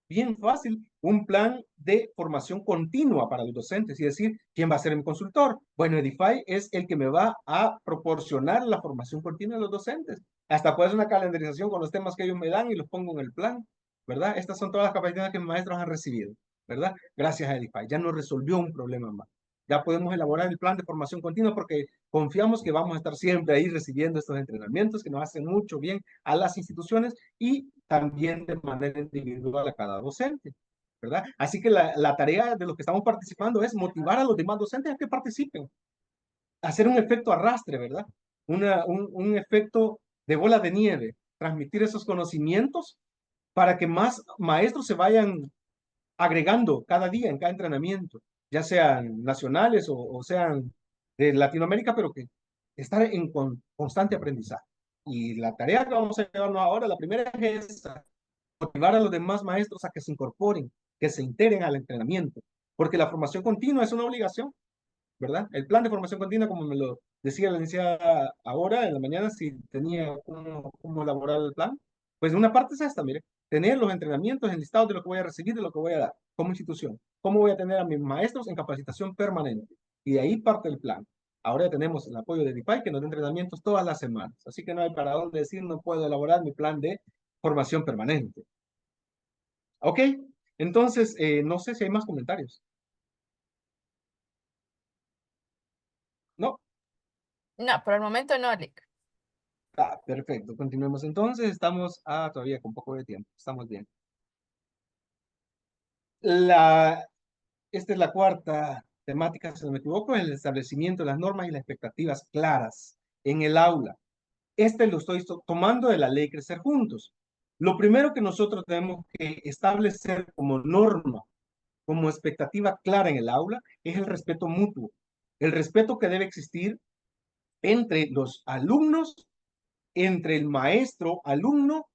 bien fácil, un plan de formación continua para los docentes y decir, ¿quién va a ser mi consultor? Bueno, Edify es el que me va a proporcionar la formación continua de los docentes. Hasta puede ser una calendarización con los temas que ellos me dan y los pongo en el plan, ¿verdad? Estas son todas las capacidades que mis maestros han recibido, ¿verdad? Gracias a Edify. Ya nos resolvió un problema más. Ya podemos elaborar el plan de formación continua porque confiamos que vamos a estar siempre ahí recibiendo estos entrenamientos que nos hacen mucho bien a las instituciones y también de manera individual a cada docente, ¿verdad? Así que la tarea de los que estamos participando es motivar a los demás docentes a que participen, hacer un efecto arrastre, ¿verdad? Un efecto de bola de nieve, transmitir esos conocimientos para que más maestros se vayan agregando cada día en cada entrenamiento, ya sean nacionales o sean de Latinoamérica, pero que estar en constante aprendizaje. Y la tarea que vamos a llevarnos ahora, la primera es esa, motivar a los demás maestros a que se incorporen, que se integren al entrenamiento, porque la formación continua es una obligación, ¿verdad? El plan de formación continua, como me lo decía la licenciada ahora, en la mañana, si tenía cómo elaborar el plan, pues una parte es esta, mire, tener los entrenamientos enlistados de lo que voy a recibir, de lo que voy a dar como institución, cómo voy a tener a mis maestros en capacitación permanente, y de ahí parte el plan. Ahora ya tenemos el apoyo de DIPAI que nos da entrenamientos todas las semanas, así que no hay para dónde decir, no puedo elaborar mi plan de formación permanente. ¿Ok? Entonces, no sé si hay más comentarios. ¿No? No, por el momento no, Lick. Ah, perfecto. Continuemos entonces. Estamos todavía con poco de tiempo. Estamos bien. La, esta es la cuarta temática, si no me equivoco, el establecimiento de las normas y las expectativas claras en el aula. Este lo estoy tomando de la ley Crecer Juntos. Lo primero que nosotros tenemos que establecer como norma, como expectativa clara en el aula, es el respeto mutuo. El respeto que debe existir entre los alumnos, entre el maestro, alumno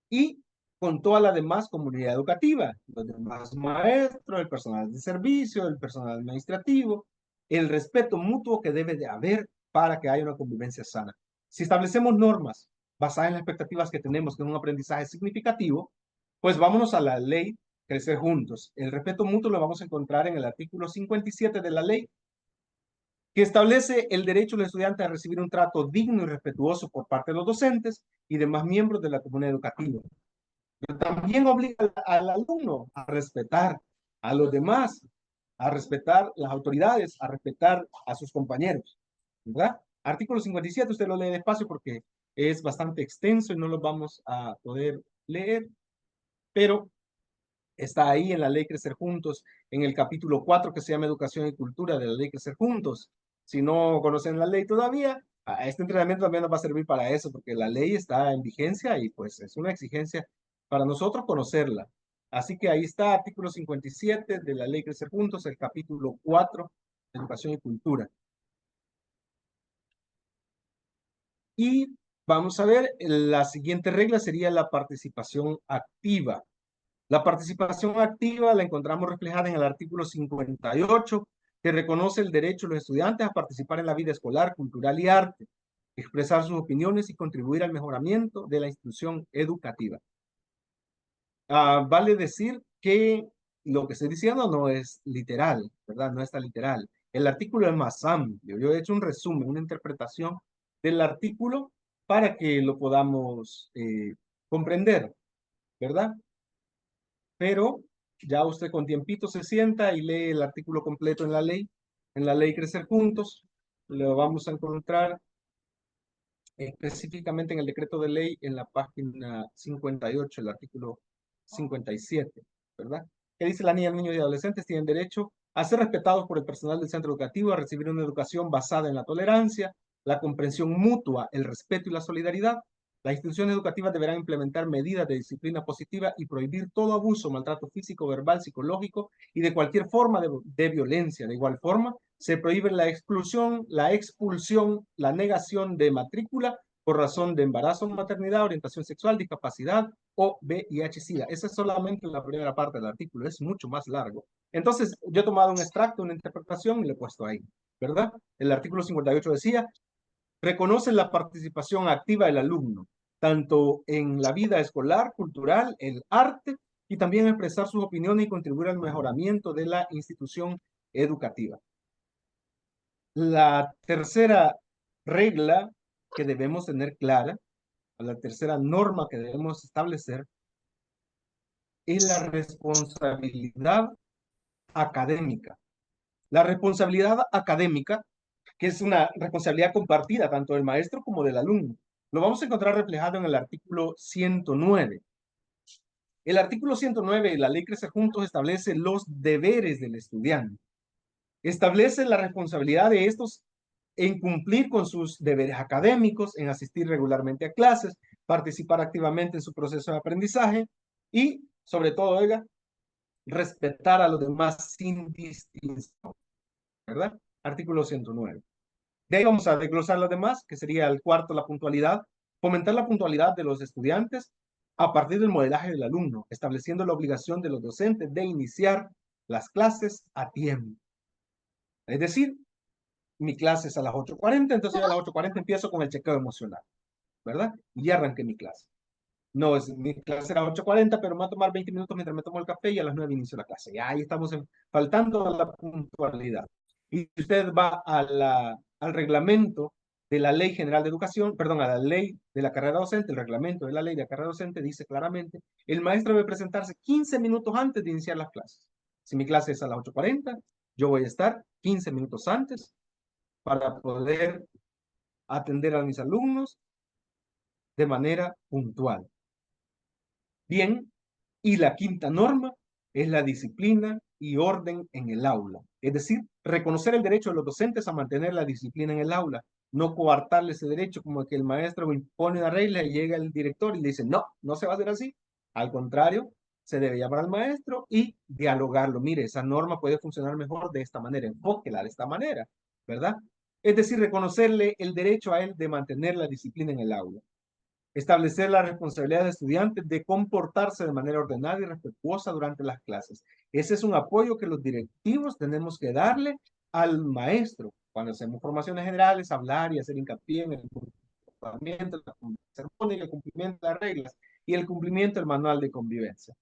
y con toda la demás comunidad educativa, los demás maestros, el personal de servicio, el personal administrativo, el respeto mutuo que debe de haber para que haya una convivencia sana. Si establecemos normas basadas en las expectativas que tenemos, que es un aprendizaje significativo, pues vámonos a la ley Crecer Juntos. El respeto mutuo lo vamos a encontrar en el artículo 57 de la ley, que establece el derecho del estudiante a recibir un trato digno y respetuoso por parte de los docentes y demás miembros de la comunidad educativa. Pero también obliga al alumno a respetar a los demás, a respetar las autoridades, a respetar a sus compañeros, ¿verdad? Artículo 57, usted lo lee despacio porque es bastante extenso y no lo vamos a poder leer, pero está ahí en la ley Crecer Juntos, en el capítulo 4 que se llama Educación y Cultura de la ley Crecer Juntos. Si no conocen la ley todavía, este entrenamiento también nos va a servir para eso, porque la ley está en vigencia y pues es una exigencia para nosotros conocerla. Así que ahí está, artículo 57 de la ley Crecer Juntos, el capítulo 4, Educación y Cultura. Y vamos a ver, la siguiente regla sería la participación activa. La participación activa la encontramos reflejada en el artículo 58, que reconoce el derecho de los estudiantes a participar en la vida escolar, cultural y arte, expresar sus opiniones y contribuir al mejoramiento de la institución educativa. Vale decir que lo que estoy diciendo no es literal, ¿verdad? No está literal. El artículo es más amplio. Yo he hecho un resumen, una interpretación del artículo para que lo podamos comprender, ¿verdad? Pero ya usted con tiempito se sienta y lee el artículo completo en la ley Crecer Juntos. Lo vamos a encontrar específicamente en el decreto de ley en la página 58, el artículo 57, ¿verdad? Que dice: la niña, el niño y adolescentes tienen derecho a ser respetados por el personal del centro educativo, a recibir una educación basada en la tolerancia, la comprensión mutua, el respeto y la solidaridad. Las instituciones educativas deberán implementar medidas de disciplina positiva y prohibir todo abuso, maltrato físico, verbal, psicológico y de cualquier forma de violencia. De igual forma, se prohíbe la exclusión, la expulsión, la negación de matrícula por razón de embarazo, maternidad, orientación sexual, discapacidad o VIH-Sida. Esa es solamente la primera parte del artículo, es mucho más largo. Entonces, yo he tomado un extracto, una interpretación y lo he puesto ahí, ¿verdad? El artículo 58 decía, reconoce la participación activa del alumno, tanto en la vida escolar, cultural, el arte, y también expresar sus opiniones y contribuir al mejoramiento de la institución educativa. La tercera regla que debemos tener clara, la tercera norma que debemos establecer, es la responsabilidad académica. La responsabilidad académica, que es una responsabilidad compartida tanto del maestro como del alumno, lo vamos a encontrar reflejado en el artículo 109. El artículo 109 de la Ley Crecer Juntos establece los deberes del estudiante. Establece la responsabilidad de estos en cumplir con sus deberes académicos, en asistir regularmente a clases, participar activamente en su proceso de aprendizaje y, sobre todo, oiga, respetar a los demás sin distinción, ¿verdad? Artículo 109. De ahí vamos a desglosar los demás, que sería el cuarto, la puntualidad. Fomentar la puntualidad de los estudiantes a partir del modelaje del alumno, estableciendo la obligación de los docentes de iniciar las clases a tiempo. Es decir, mi clase es a las 8:40, entonces yo a las 8:40 empiezo con el chequeo emocional, ¿verdad? Y ya arranqué mi clase. No, mi clase era 8:40, pero me va a tomar 20 minutos mientras me tomo el café y a las 9 inicio la clase. Ya ahí estamos faltando a la puntualidad. Y si usted va al reglamento de la Ley General de Educación, perdón, a la ley de la carrera docente, el reglamento de la ley de la carrera docente dice claramente, el maestro debe presentarse 15 minutos antes de iniciar las clases. Si mi clase es a las 8:40, yo voy a estar 15 minutos antes para poder atender a mis alumnos de manera puntual. Bien, y la quinta norma es la disciplina y orden en el aula. Es decir, reconocer el derecho de los docentes a mantener la disciplina en el aula, no coartarle ese derecho como que el maestro impone una regla y llega el director y le dice, no, no se va a hacer así. Al contrario, se debe llamar al maestro y dialogarlo. Mire, esa norma puede funcionar mejor de esta manera, enfóquela de esta manera, ¿verdad? Es decir, reconocerle el derecho a él de mantener la disciplina en el aula. Establecer la responsabilidad del estudiante de comportarse de manera ordenada y respetuosa durante las clases. Ese es un apoyo que los directivos tenemos que darle al maestro. Cuando hacemos formaciones generales, hablar y hacer hincapié en el comportamiento, la ceremonia, el cumplimiento de las reglas y el cumplimiento del manual de convivencia,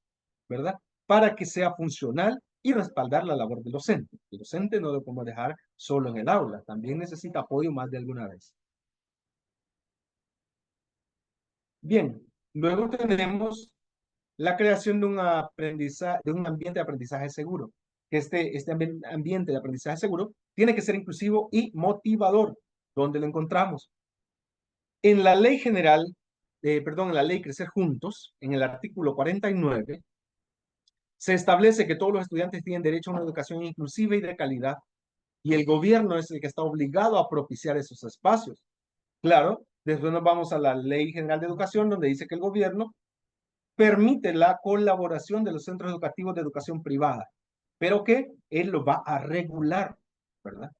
¿verdad? Para que sea funcional y respaldar la labor del docente. El docente no lo podemos dejar solo en el aula, también necesita apoyo más de alguna vez. Bien, luego tenemos la creación de un aprendizaje, de un ambiente de aprendizaje seguro. Este ambiente de aprendizaje seguro tiene que ser inclusivo y motivador. ¿Dónde lo encontramos? En la ley general, en la ley Crecer Juntos, en el artículo 49, se establece que todos los estudiantes tienen derecho a una educación inclusiva y de calidad, y el gobierno es el que está obligado a propiciar esos espacios. Claro, después nos vamos a la Ley General de Educación, donde dice que el gobierno permite la colaboración de los centros educativos de educación privada, pero que él lo va a regular, ¿verdad?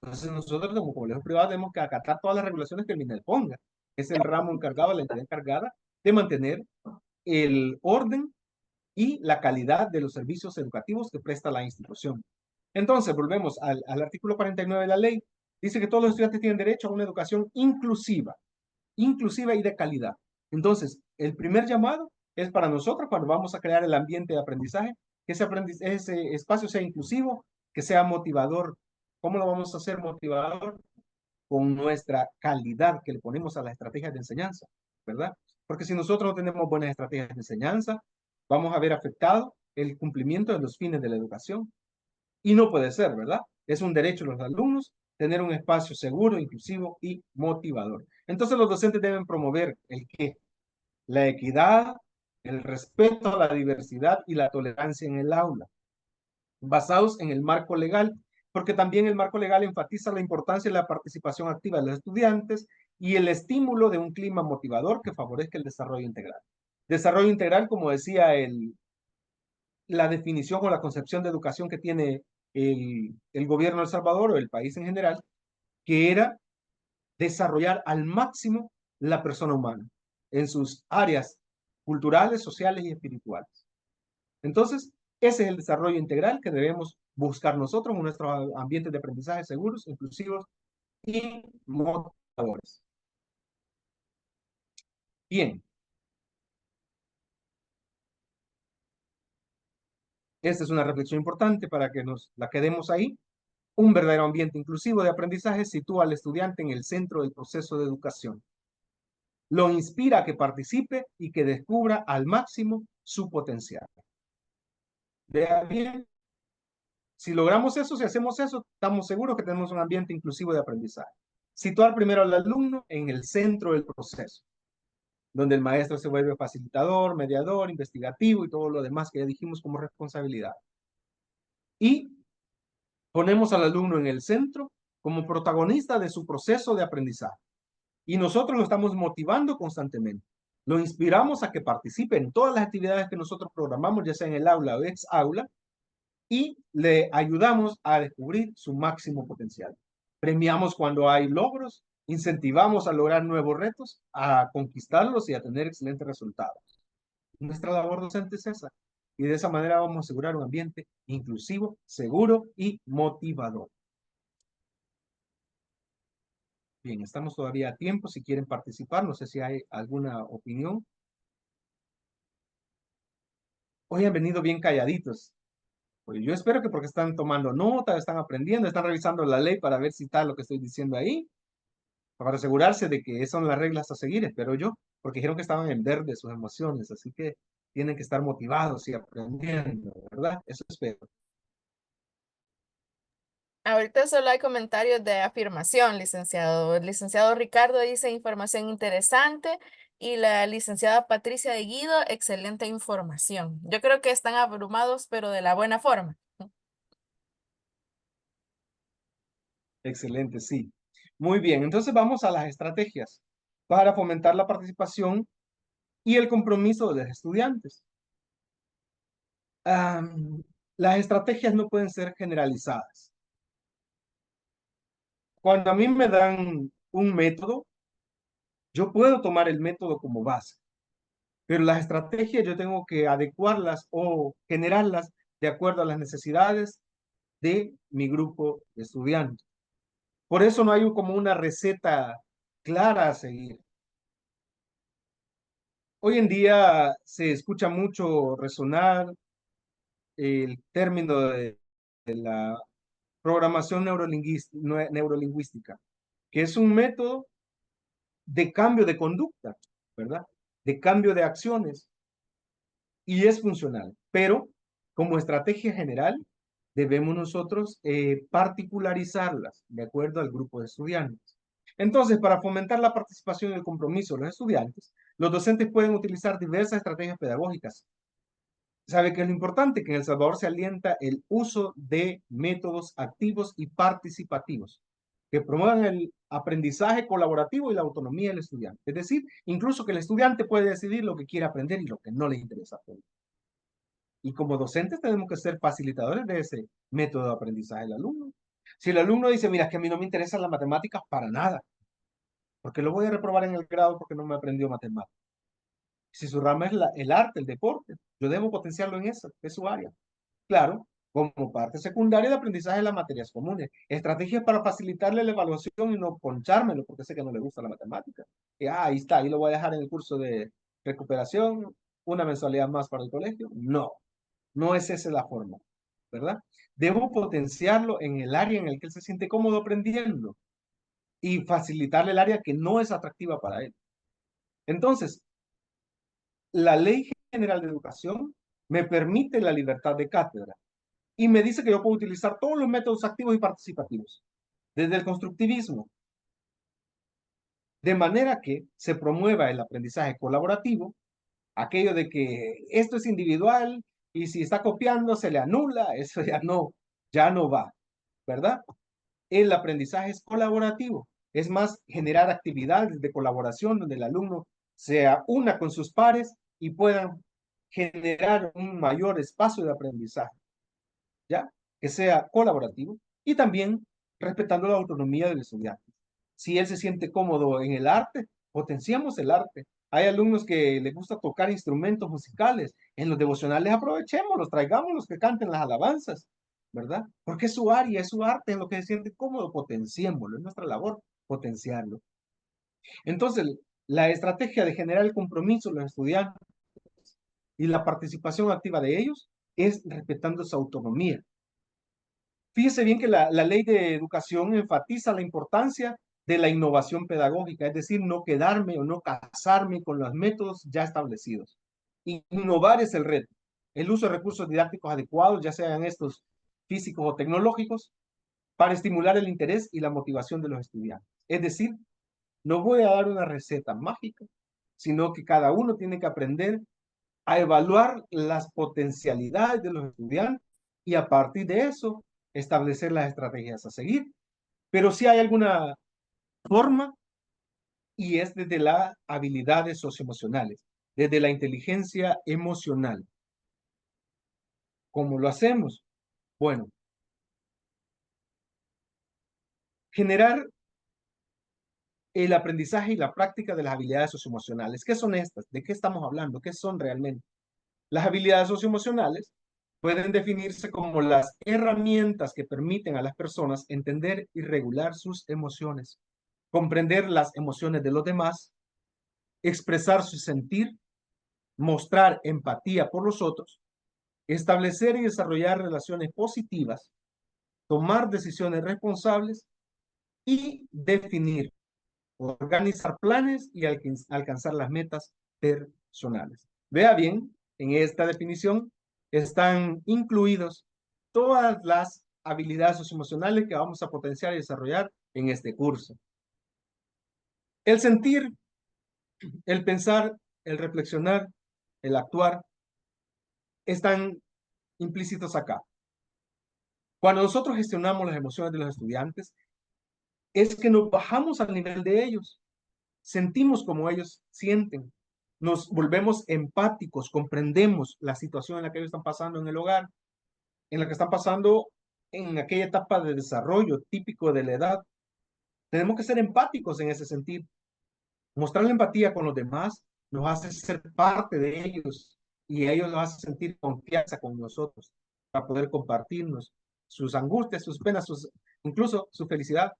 Entonces nosotros como colegio privado tenemos que acatar todas las regulaciones que el MINED ponga. Es el ramo encargado, la entidad encargada de mantener el orden y la calidad de los servicios educativos que presta la institución. Entonces, volvemos al artículo 49 de la ley. Dice que todos los estudiantes tienen derecho a una educación inclusiva y de calidad. Entonces, el primer llamado es para nosotros cuando vamos a crear el ambiente de aprendizaje, que ese espacio sea inclusivo, que sea motivador. ¿Cómo lo vamos a hacer motivador? Con nuestra calidad que le ponemos a las estrategias de enseñanza, ¿verdad? Porque si nosotros no tenemos buenas estrategias de enseñanza, vamos a ver afectado el cumplimiento de los fines de la educación. Y no puede ser, ¿verdad? Es un derecho de los alumnos tener un espacio seguro, inclusivo y motivador. Entonces los docentes deben promover el qué, la equidad, el respeto a la diversidad y la tolerancia en el aula, basados en el marco legal, porque también el marco legal enfatiza la importancia de la participación activa de los estudiantes y el estímulo de un clima motivador que favorezca el desarrollo integral. Desarrollo integral, como decía la definición o la concepción de educación que tiene el gobierno de El Salvador o el país en general, que era desarrollar al máximo la persona humana en sus áreas culturales, sociales y espirituales. Entonces, ese es el desarrollo integral que debemos buscar nosotros en nuestros ambientes de aprendizaje seguros, inclusivos y motivadores. Bien, esta es una reflexión importante para que nos la quedemos ahí. Un verdadero ambiente inclusivo de aprendizaje sitúa al estudiante en el centro del proceso de educación. Lo inspira a que participe y que descubra al máximo su potencial. Vea bien, si logramos eso, si hacemos eso, estamos seguros que tenemos un ambiente inclusivo de aprendizaje. Situar primero al alumno en el centro del proceso, donde el maestro se vuelve facilitador, mediador, investigativo y todo lo demás que ya dijimos como responsabilidad. Y ponemos al alumno en el centro como protagonista de su proceso de aprendizaje. Y nosotros lo estamos motivando constantemente. Lo inspiramos a que participe en todas las actividades que nosotros programamos, ya sea en el aula o ex aula, y le ayudamos a descubrir su máximo potencial. Premiamos cuando hay logros, incentivamos a lograr nuevos retos, a conquistarlos y a tener excelentes resultados. Nuestra labor docente es esa. Y de esa manera vamos a asegurar un ambiente inclusivo, seguro y motivador. Bien, estamos todavía a tiempo si quieren participar. No sé si hay alguna opinión. Hoy han venido bien calladitos. Pues yo espero que porque están tomando nota, están aprendiendo, están revisando la ley para ver si está lo que estoy diciendo ahí, para asegurarse de que esas son las reglas a seguir, espero yo, porque dijeron que estaban en verde sus emociones, así que tienen que estar motivados y aprendiendo, ¿verdad? Eso espero. Ahorita solo hay comentarios de afirmación, licenciado. El licenciado Ricardo dice información interesante y la licenciada Patricia de Guido, excelente información. Yo creo que están abrumados, pero de la buena forma. Excelente, sí. Muy bien, entonces vamos a las estrategias para fomentar la participación y el compromiso de los estudiantes. Las estrategias no pueden ser generalizadas. Cuando a mí me dan un método, yo puedo tomar el método como base, pero las estrategias yo tengo que adecuarlas o generarlas de acuerdo a las necesidades de mi grupo de estudiantes. Por eso no hay como una receta clara a seguir. Hoy en día se escucha mucho resonar el término de la programación neurolingüística, que es un método de cambio de conducta, ¿verdad? De cambio de acciones y es funcional, pero como estrategia general debemos nosotros particularizarlas de acuerdo al grupo de estudiantes. Entonces, para fomentar la participación y el compromiso de los estudiantes, los docentes pueden utilizar diversas estrategias pedagógicas. ¿Sabe qué es lo importante? Que en El Salvador se alienta el uso de métodos activos y participativos que promuevan el aprendizaje colaborativo y la autonomía del estudiante. Es decir, incluso que el estudiante puede decidir lo que quiere aprender y lo que no le interesa aprender. Y como docentes tenemos que ser facilitadores de ese método de aprendizaje del alumno. Si el alumno dice, mira, es que a mí no me interesan las matemáticas para nada, porque lo voy a reprobar en el grado porque no me aprendió matemáticas. Si su rama es el arte, el deporte, yo debo potenciarlo en eso, es su área. Claro, como parte secundaria de aprendizaje de las materias comunes. Estrategias para facilitarle la evaluación y no ponchármelo porque sé que no le gusta la matemática. Y, ahí está, ahí lo voy a dejar en el curso de recuperación, una mensualidad más para el colegio. No, no es esa la forma, ¿verdad? Debo potenciarlo en el área en el que él se siente cómodo aprendiendo y facilitarle el área que no es atractiva para él. Entonces, la Ley General de Educación me permite la libertad de cátedra y me dice que yo puedo utilizar todos los métodos activos y participativos, desde el constructivismo, de manera que se promueva el aprendizaje colaborativo, aquello de que esto es individual y si está copiando se le anula, eso ya no va, ¿verdad? El aprendizaje es colaborativo, es más generar actividades de colaboración donde el alumno sea una con sus pares y puedan generar un mayor espacio de aprendizaje, ¿ya? que sea colaborativo y también respetando la autonomía del estudiante. Si él se siente cómodo en el arte, potenciamos el arte. Hay alumnos que les gusta tocar instrumentos musicales. En los devocionales aprovechémoslos, traigámoslos que canten las alabanzas, ¿verdad? Porque es su área, es su arte, en lo que se siente cómodo, potenciémoslo. Es nuestra labor potenciarlo. Entonces, la estrategia de generar el compromiso de los estudiantes y la participación activa de ellos es respetando su autonomía. Fíjese bien que la ley de educación enfatiza la importancia de la innovación pedagógica, es decir, no quedarme o no casarme con los métodos ya establecidos. Innovar es el reto. El uso de recursos didácticos adecuados, ya sean estos físicos o tecnológicos, para estimular el interés y la motivación de los estudiantes. Es decir, no voy a dar una receta mágica, sino que cada uno tiene que aprender a evaluar las potencialidades de los estudiantes y a partir de eso establecer las estrategias a seguir. Pero sí hay alguna forma y es desde las habilidades socioemocionales, desde la inteligencia emocional. ¿Cómo lo hacemos? Bueno, generar el aprendizaje y la práctica de las habilidades socioemocionales. ¿Qué son estas? ¿De qué estamos hablando? ¿Qué son realmente? Las habilidades socioemocionales pueden definirse como las herramientas que permiten a las personas entender y regular sus emociones, comprender las emociones de los demás, expresar su sentir, mostrar empatía por los otros, establecer y desarrollar relaciones positivas, tomar decisiones responsables y definir, organizar planes y alcanzar las metas personales. Vea bien, en esta definición están incluidos todas las habilidades socioemocionales que vamos a potenciar y desarrollar en este curso. El sentir, el pensar, el reflexionar, el actuar, están implícitos acá. Cuando nosotros gestionamos las emociones de los estudiantes, es que nos bajamos al nivel de ellos, sentimos como ellos sienten, nos volvemos empáticos, comprendemos la situación en la que ellos están pasando en el hogar, en la que están pasando en aquella etapa de desarrollo típico de la edad. Tenemos que ser empáticos en ese sentido. Mostrar la empatía con los demás nos hace ser parte de ellos y ellos nos hace sentir confianza con nosotros para poder compartirnos sus angustias, sus penas, incluso su felicidad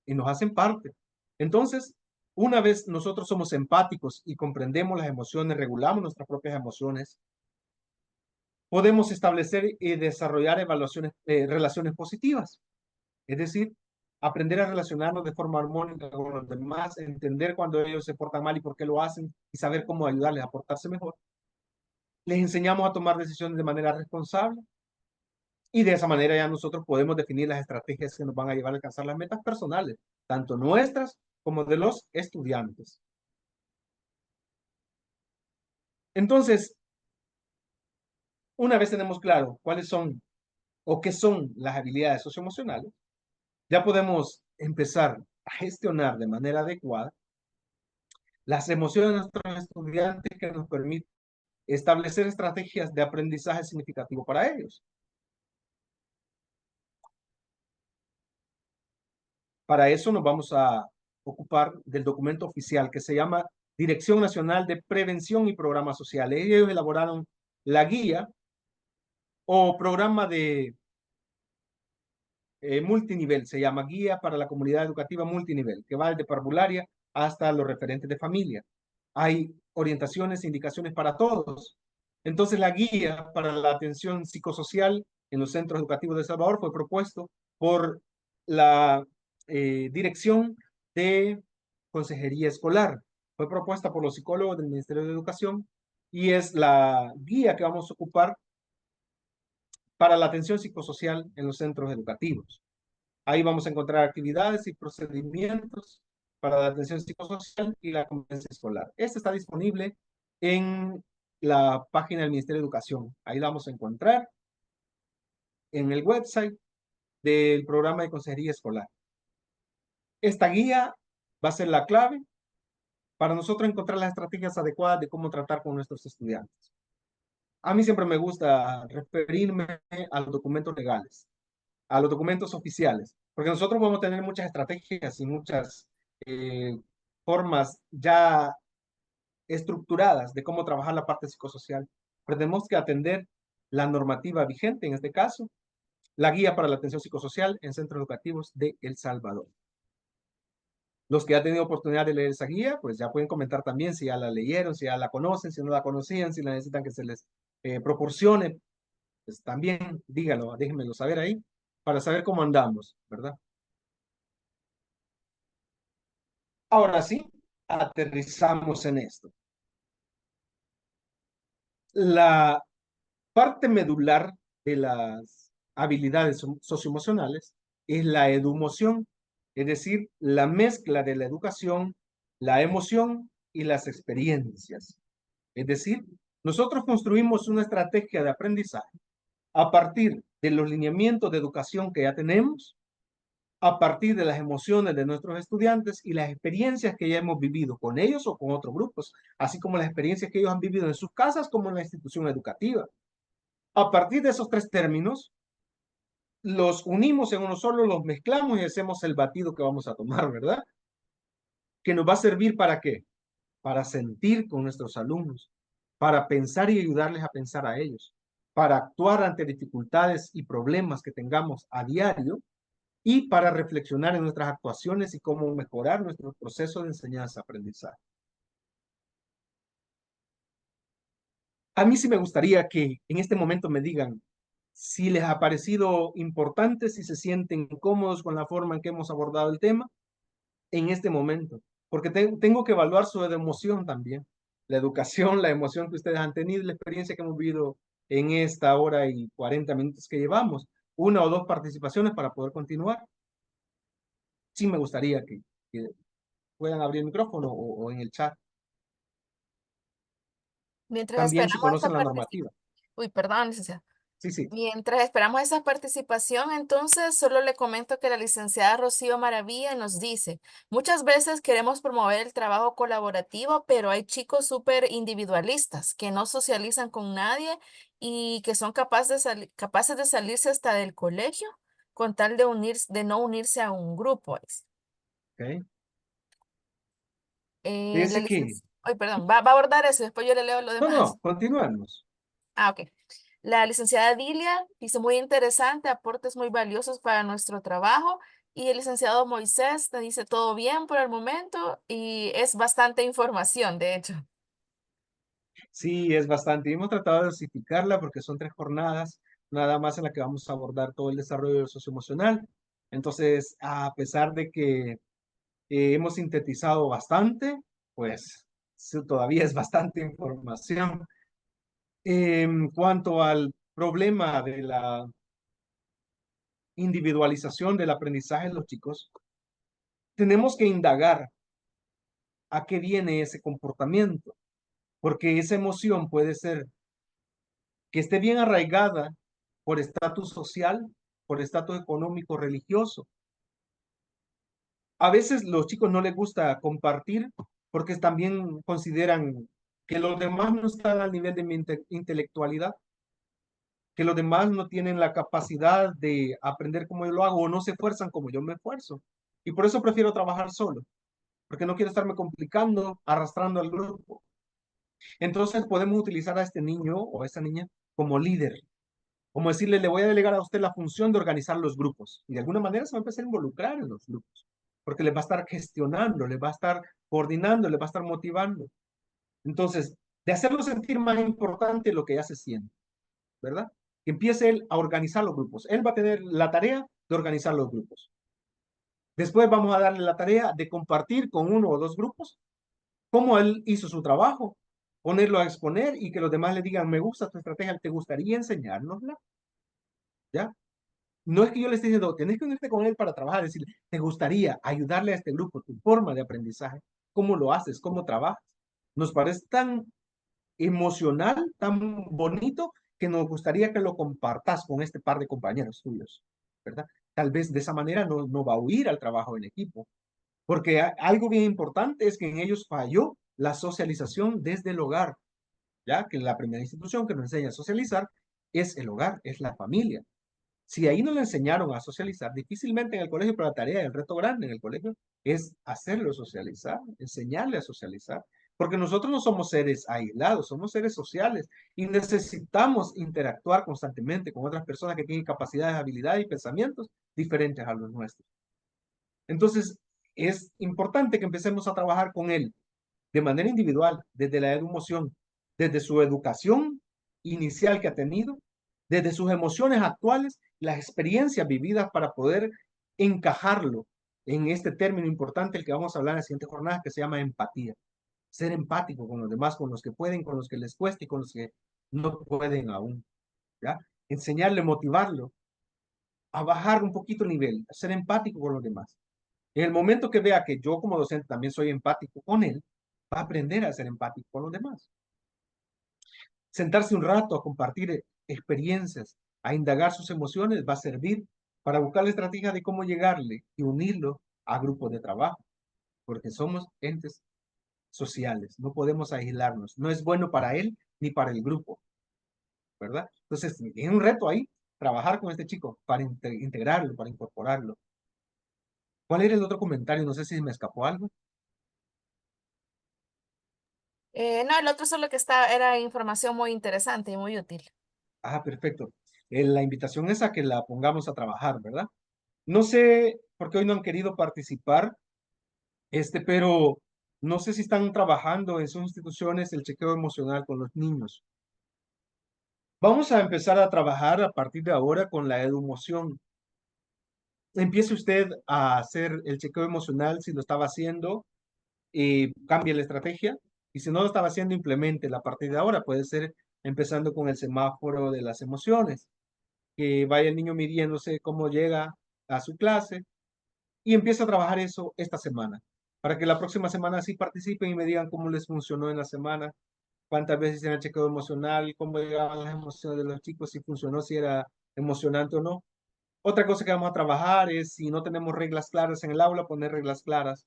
y nos hacen parte. Entonces, una vez nosotros somos empáticos y comprendemos las emociones, regulamos nuestras propias emociones, podemos establecer y desarrollar relaciones positivas. Es decir, aprender a relacionarnos de forma armónica con los demás, entender cuando ellos se portan mal y por qué lo hacen y saber cómo ayudarles a portarse mejor. Les enseñamos a tomar decisiones de manera responsable y de esa manera ya nosotros podemos definir las estrategias que nos van a llevar a alcanzar las metas personales, tanto nuestras como de los estudiantes. Entonces, una vez tenemos claro cuáles son o qué son las habilidades socioemocionales, ya podemos empezar a gestionar de manera adecuada las emociones de nuestros estudiantes que nos permiten establecer estrategias de aprendizaje significativo para ellos. Para eso nos vamos a ocupar del documento oficial que se llama Dirección Nacional de Prevención y Programas Sociales. Ellos elaboraron la guía o programa de multinivel, se llama Guía para la Comunidad Educativa Multinivel, que va desde parvularia hasta los referentes de familia. Hay orientaciones e indicaciones para todos. Entonces, la guía para la atención psicosocial en los centros educativos de El Salvador fue propuesto por la Dirección de Consejería Escolar. Fue propuesta por los psicólogos del Ministerio de Educación y es la guía que vamos a ocupar para la atención psicosocial en los centros educativos. Ahí vamos a encontrar actividades y procedimientos para la atención psicosocial y la convivencia escolar. Este está disponible en la página del Ministerio de Educación. Ahí la vamos a encontrar en el website del programa de consejería escolar. Esta guía va a ser la clave para nosotros encontrar las estrategias adecuadas de cómo tratar con nuestros estudiantes. a mí siempre me gusta referirme a los documentos legales, a los documentos oficiales, porque nosotros vamos a tener muchas estrategias y muchas eh, formas ya estructuradas de cómo trabajar la parte psicosocial. Pero tenemos que atender la normativa vigente, en este caso, la guía para la atención psicosocial en centros educativos de El Salvador. Los que ya han tenido oportunidad de leer esa guía, pues ya pueden comentar también si ya la leyeron, si ya la conocen, si no la conocían, si la necesitan que se les proporcione, pues también díganlo, déjenmelo saber ahí, para saber cómo andamos, ¿verdad? Ahora sí, aterrizamos en esto. La parte medular de las habilidades socioemocionales es la edumoción, es decir, la mezcla de la educación, la emoción y las experiencias. Es decir, nosotros construimos una estrategia de aprendizaje a partir de los lineamientos de educación que ya tenemos, a partir de las emociones de nuestros estudiantes y las experiencias que ya hemos vivido con ellos o con otros grupos, así como las experiencias que ellos han vivido en sus casas como en la institución educativa. A partir de esos tres términos, los unimos en uno solo, los mezclamos y hacemos el batido que vamos a tomar, ¿verdad? Que nos va a servir para qué? Para sentir con nuestros alumnos, para pensar y ayudarles a pensar a ellos, para actuar ante dificultades y problemas que tengamos a diario y para reflexionar en nuestras actuaciones y cómo mejorar nuestro proceso de enseñanza-aprendizaje. A mí sí me gustaría que en este momento me digan si les ha parecido importante, si se sienten cómodos con la forma en que hemos abordado el tema en este momento, porque tengo que evaluar su emoción también, la educación, la emoción que ustedes han tenido, la experiencia que hemos vivido en esta hora y 40 minutos que llevamos, una o dos participaciones para poder continuar. Sí me gustaría que puedan abrir el micrófono o en el chat. Mientras También si esperamos esta conocen la participación. normativa. Uy, perdón, licenciada. Sí, sí. Mientras esperamos esa participación, entonces solo le comento que la licenciada Rocío Maravilla nos dice, muchas veces queremos promover el trabajo colaborativo, pero hay chicos súper individualistas que no socializan con nadie y que son capaces de salirse hasta del colegio con tal de de no unirse a un grupo. Okay. La Fíjense que, licenciada, ay, perdón, va a abordar eso, después yo le leo lo no, demás. no, continuemos. Ah, ok. La licenciada Dilia dice muy interesante, aportes muy valiosos para nuestro trabajo. Y el licenciado Moisés te dice todo bien por el momento y es bastante información, de hecho. Sí, es bastante. Hemos tratado de dosificarla porque son 3 jornadas, nada más en la que vamos a abordar todo el desarrollo socioemocional. Entonces, a pesar de que hemos sintetizado bastante, pues sí, todavía es bastante información. En cuanto al problema de la individualización del aprendizaje de los chicos, tenemos que indagar a qué viene ese comportamiento, porque esa emoción puede ser que esté bien arraigada por estatus social, por estatus económico, religioso. A veces los chicos no les gusta compartir porque también consideran que los demás no están al nivel de mi intelectualidad, que los demás no tienen la capacidad de aprender como yo lo hago o no se esfuerzan como yo me esfuerzo. Y por eso prefiero trabajar solo, porque no quiero estarme complicando, arrastrando al grupo. Entonces podemos utilizar a este niño o a esta niña como líder, como decirle, le voy a delegar a usted la función de organizar los grupos. Y de alguna manera se va a empezar a involucrar en los grupos, porque les va a estar gestionando, les va a estar coordinando, les va a estar motivando. Entonces, de hacerlo sentir más importante lo que ya se siente, ¿verdad? Que empiece él a organizar los grupos. Él va a tener la tarea de organizar los grupos. Después vamos a darle la tarea de compartir con uno o dos grupos cómo él hizo su trabajo, ponerlo a exponer y que los demás le digan, me gusta tu estrategia, ¿te gustaría enseñárnosla? ¿Ya? No es que yo le esté diciendo, tenés que unirte con él para trabajar, decirle, ¿te gustaría ayudarle a este grupo, tu forma de aprendizaje? ¿Cómo lo haces? ¿Cómo trabajas? Nos parece tan emocional, tan bonito, que nos gustaría que lo compartas con este par de compañeros tuyos, ¿verdad? Tal vez de esa manera no va a huir al trabajo en equipo, porque algo bien importante es que en ellos falló la socialización desde el hogar. ya que la primera institución que nos enseña a socializar es el hogar, es la familia. Si ahí no le enseñaron a socializar, difícilmente en el colegio, pero la tarea, el reto grande en el colegio es hacerlo socializar, enseñarle a socializar, porque nosotros no somos seres aislados, somos seres sociales y necesitamos interactuar constantemente con otras personas que tienen capacidades, habilidades y pensamientos diferentes a los nuestros. Entonces, es importante que empecemos a trabajar con él de manera individual, desde la emoción, desde su educación inicial que ha tenido, desde sus emociones actuales, las experiencias vividas para poder encajarlo en este término importante, el que vamos a hablar en la siguiente jornada, que se llama empatía. Ser empático con los demás, con los que pueden, con los que les cuesta y con los que no pueden aún. ¿Ya? Enseñarle, motivarlo a bajar un poquito el nivel, a ser empático con los demás. En el momento que vea que yo como docente también soy empático con él, va a aprender a ser empático con los demás. Sentarse un rato a compartir experiencias, a indagar sus emociones, va a servir para buscar la estrategia de cómo llegarle y unirlo a grupos de trabajo, porque somos entes sociales, no podemos aislarnos. No es bueno para él ni para el grupo, ¿verdad? Entonces, es un reto ahí, trabajar con este chico para integrarlo, para incorporarlo. ¿Cuál era el otro comentario? No sé si me escapó algo. No, el otro solo que está, era información muy interesante y muy útil. Ah, perfecto. La invitación es a que la pongamos a trabajar, ¿verdad? No sé por qué hoy no han querido participar, pero no sé si están trabajando en sus instituciones el chequeo emocional con los niños. Vamos a empezar a trabajar a partir de ahora con la edumoción. Empiece usted a hacer el chequeo emocional si lo estaba haciendo, cambie la estrategia. Y si no lo estaba haciendo, implemente a partir de ahora. Puede ser empezando con el semáforo de las emociones, que vaya el niño midiéndose cómo llega a su clase y empieza a trabajar eso esta semana, para que la próxima semana sí participen y me digan cómo les funcionó en la semana, cuántas veces hicieron el chequeo emocional, cómo llegaban las emociones de los chicos, si funcionó, si era emocionante o no. Otra cosa que vamos a trabajar es, si no tenemos reglas claras en el aula, poner reglas claras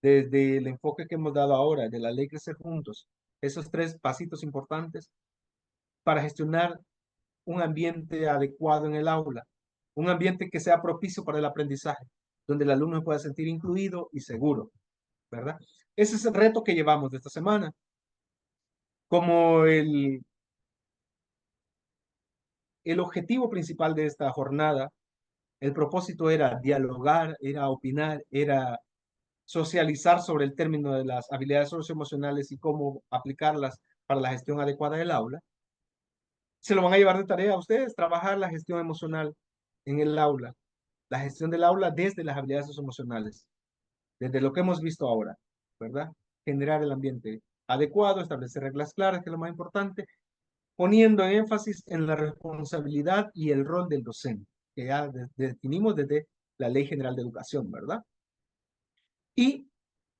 desde el enfoque que hemos dado ahora, de la ley Crecer Juntos. Esos tres pasitos importantes para gestionar un ambiente adecuado en el aula, un ambiente que sea propicio para el aprendizaje, donde el alumno pueda sentir incluido y seguro, ¿verdad? Ese es el reto que llevamos de esta semana. Como el objetivo principal de esta jornada, el propósito era dialogar, era opinar, era socializar sobre el término de las habilidades socioemocionales y cómo aplicarlas para la gestión adecuada del aula. Se lo van a llevar de tarea a ustedes, trabajar la gestión emocional en el aula, la gestión del aula desde las habilidades socioemocionales, desde lo que hemos visto ahora, ¿verdad? Generar el ambiente adecuado, establecer reglas claras, que es lo más importante, poniendo énfasis en la responsabilidad y el rol del docente, que ya definimos desde la Ley General de Educación, ¿verdad? Y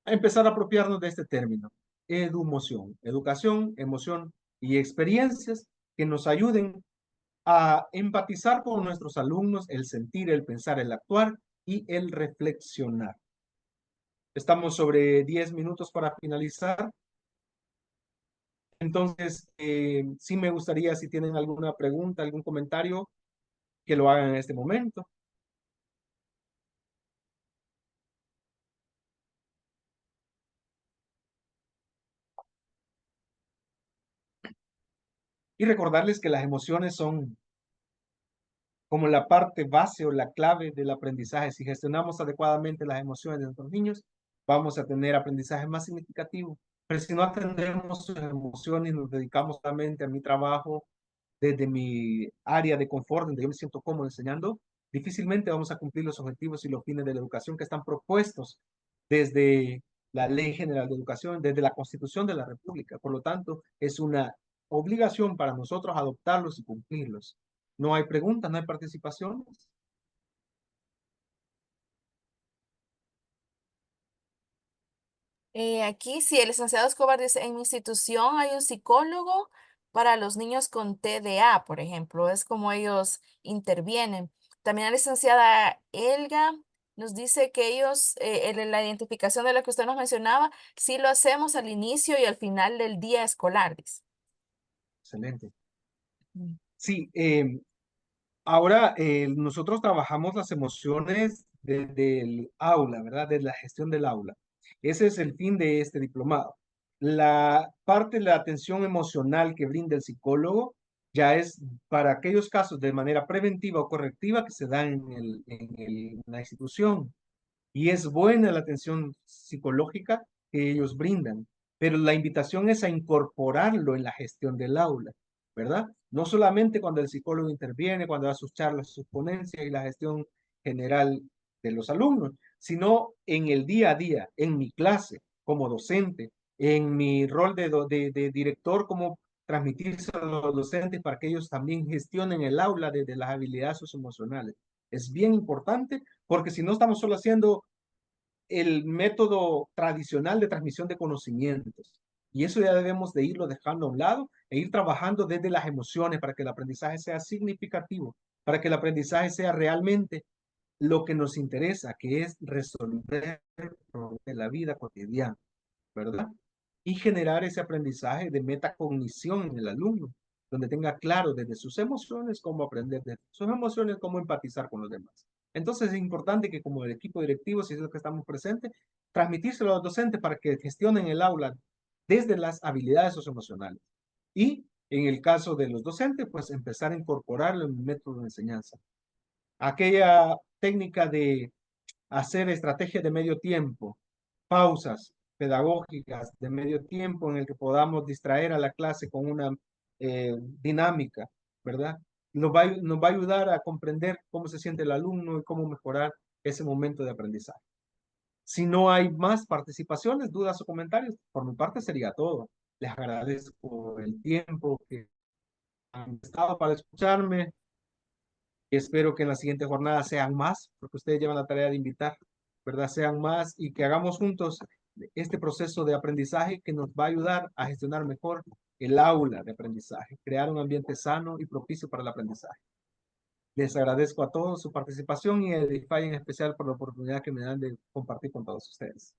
empezar a apropiarnos de este término, edumoción, educación, emoción y experiencias que nos ayuden a empatizar con nuestros alumnos, el sentir, el pensar, el actuar y el reflexionar. Estamos sobre 10 minutos para finalizar. Entonces, sí me gustaría, si tienen alguna pregunta, algún comentario, que lo hagan en este momento. Y recordarles que las emociones son como la parte base o la clave del aprendizaje. Si gestionamos adecuadamente las emociones de nuestros niños, vamos a tener aprendizaje más significativo. Pero si no atendemos sus emociones y nos dedicamos solamente a mi trabajo desde mi área de confort, donde yo me siento cómodo enseñando, difícilmente vamos a cumplir los objetivos y los fines de la educación que están propuestos desde la Ley General de Educación, desde la Constitución de la República. Por lo tanto, es una obligación para nosotros adoptarlos y cumplirlos. No hay preguntas, no hay participaciones. Aquí sí, el licenciado Escobar dice, en mi institución hay un psicólogo para los niños con TDA, por ejemplo, es como ellos intervienen. También la licenciada Elga nos dice que ellos, la identificación de lo que usted nos mencionaba, sí lo hacemos al inicio y al final del día escolar, dice. excelente. Mm. Sí, ahora nosotros trabajamos las emociones desde el aula, ¿verdad? Desde la gestión del aula. Ese es el fin de este diplomado. La parte de la atención emocional que brinda el psicólogo ya es para aquellos casos de manera preventiva o correctiva que se dan en la institución. Y es buena la atención psicológica que ellos brindan, pero la invitación es a incorporarlo en la gestión del aula, ¿verdad? No solamente cuando el psicólogo interviene, cuando da sus charlas, sus ponencias y la gestión general de los alumnos, sino en el día a día, en mi clase, como docente, en mi rol de director, como transmitirse a los docentes para que ellos también gestionen el aula desde las habilidades socioemocionales. Es bien importante porque si no estamos solo haciendo el método tradicional de transmisión de conocimientos. Y eso ya debemos de irlo dejando a un lado e ir trabajando desde las emociones para que el aprendizaje sea significativo, para que el aprendizaje sea realmente lo que nos interesa, que es resolver de la vida cotidiana, ¿verdad? Y generar ese aprendizaje de metacognición en el alumno, donde tenga claro desde sus emociones cómo aprender, desde sus emociones cómo empatizar con los demás. Entonces es importante que como el equipo directivo, si es lo que estamos presentes, transmitírselo a los docentes para que gestionen el aula desde las habilidades socioemocionales. Y en el caso de los docentes, pues empezar a incorporarlo en el método de enseñanza. Aquella técnica de hacer estrategias de medio tiempo, pausas pedagógicas de medio tiempo en el que podamos distraer a la clase con una dinámica, ¿verdad? Nos va a ayudar a comprender cómo se siente el alumno y cómo mejorar ese momento de aprendizaje. Si no hay más participaciones, dudas o comentarios, por mi parte sería todo. Les agradezco el tiempo que han estado para escucharme. Espero que en la siguiente jornada sean más, porque ustedes llevan la tarea de invitar, ¿verdad? Sean más y que hagamos juntos este proceso de aprendizaje que nos va a ayudar a gestionar mejor el aula de aprendizaje, crear un ambiente sano y propicio para el aprendizaje. Les agradezco a todos su participación y a Edify en especial por la oportunidad que me dan de compartir con todos ustedes.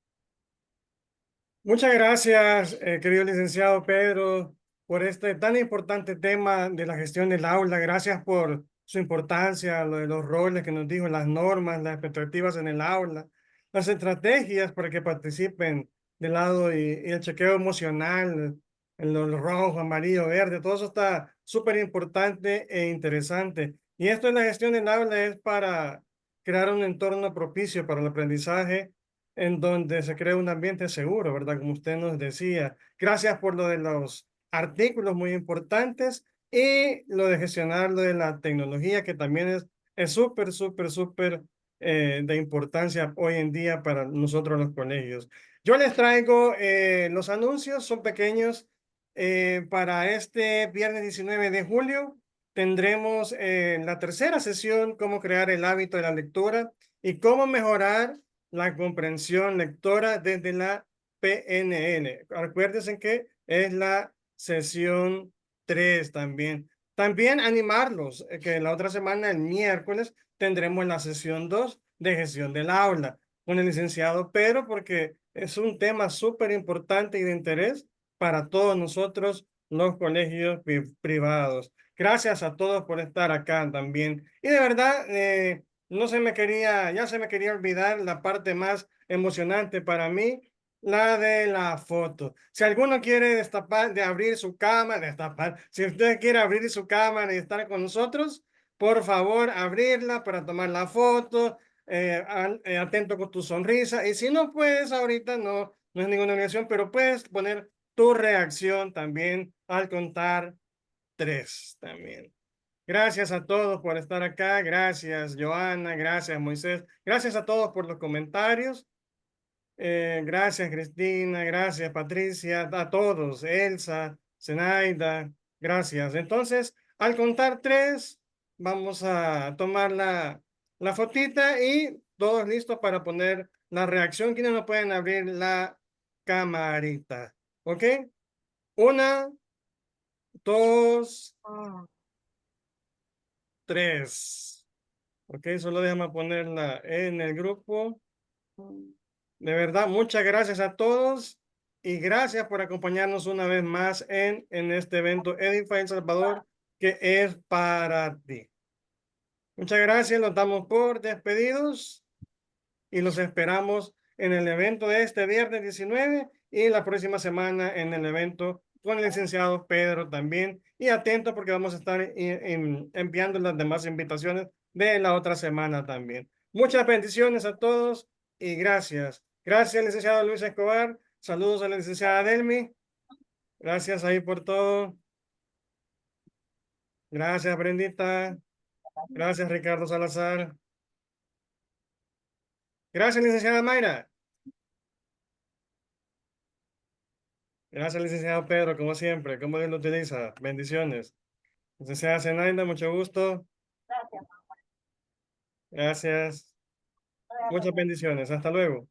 Muchas gracias, querido licenciado Pedro, por este tan importante tema de la gestión del aula. Gracias por su importancia, lo de los roles que nos dijo, las normas, las expectativas en el aula, las estrategias para que participen del lado y el chequeo emocional, en los rojos, amarillo, verde, todo eso está súper importante e interesante. Y esto en la gestión del aula es para crear un entorno propicio para el aprendizaje en donde se crea un ambiente seguro, ¿verdad? Como usted nos decía. Gracias por lo de los artículos muy importantes y lo de gestionar lo de la tecnología, que también es súper, súper, súper de importancia hoy en día para nosotros los colegios. Yo les traigo los anuncios, son pequeños. Para este viernes 19 de julio tendremos la tercera sesión, cómo crear el hábito de la lectura y cómo mejorar la comprensión lectora desde la PNL. Acuérdense que es la sesión 3 también. También animarlos, que la otra semana, el miércoles, tendremos la sesión 2 de gestión del aula con el licenciado Pedro, porque es un tema súper importante y de interés para todos nosotros, los colegios privados. Gracias a todos por estar acá también. Y de verdad, no se me quería, ya se me quería olvidar la parte más emocionante para mí, la de la foto. Si alguno quiere destapar, de abrir su cámara, destapar, si usted quiere abrir su cámara y estar con nosotros, por favor, abrirla para tomar la foto, atento con tu sonrisa. Y si no puedes ahorita, no es ninguna obligación, pero puedes poner tu reacción también al contar 3 también. Gracias a todos por estar acá. Gracias, Joana. Gracias, Moisés. Gracias a todos por los comentarios. Gracias, Cristina. Gracias, Patricia. A todos. Elsa, Zenaida. Gracias. Entonces, al contar 3, vamos a tomar la fotita y todos listos para poner la reacción. ¿Quiénes no pueden abrir la camarita? ¿Ok? 1, 2, 3. Ok, solo déjame ponerla en el grupo. De verdad, muchas gracias a todos. y gracias por acompañarnos una vez más en este evento Edify El Salvador, que es para ti. Muchas gracias, nos damos por despedidos y los esperamos en el evento de este viernes 19 y la próxima semana en el evento con el licenciado Pedro también. Y atento porque vamos a estar enviando las demás invitaciones de la otra semana también. Muchas bendiciones a todos y gracias. Gracias, licenciado Luis Escobar. Saludos a la licenciada Delmi. Gracias ahí por todo. Gracias, Brendita. Gracias, Ricardo Salazar. Gracias, licenciada Mayra. Gracias, licenciado Pedro, como siempre. ¿Cómo Dios lo utiliza? Bendiciones. Licenciada Zenaida, mucho gusto. Gracias. Muchas bendiciones. Hasta luego.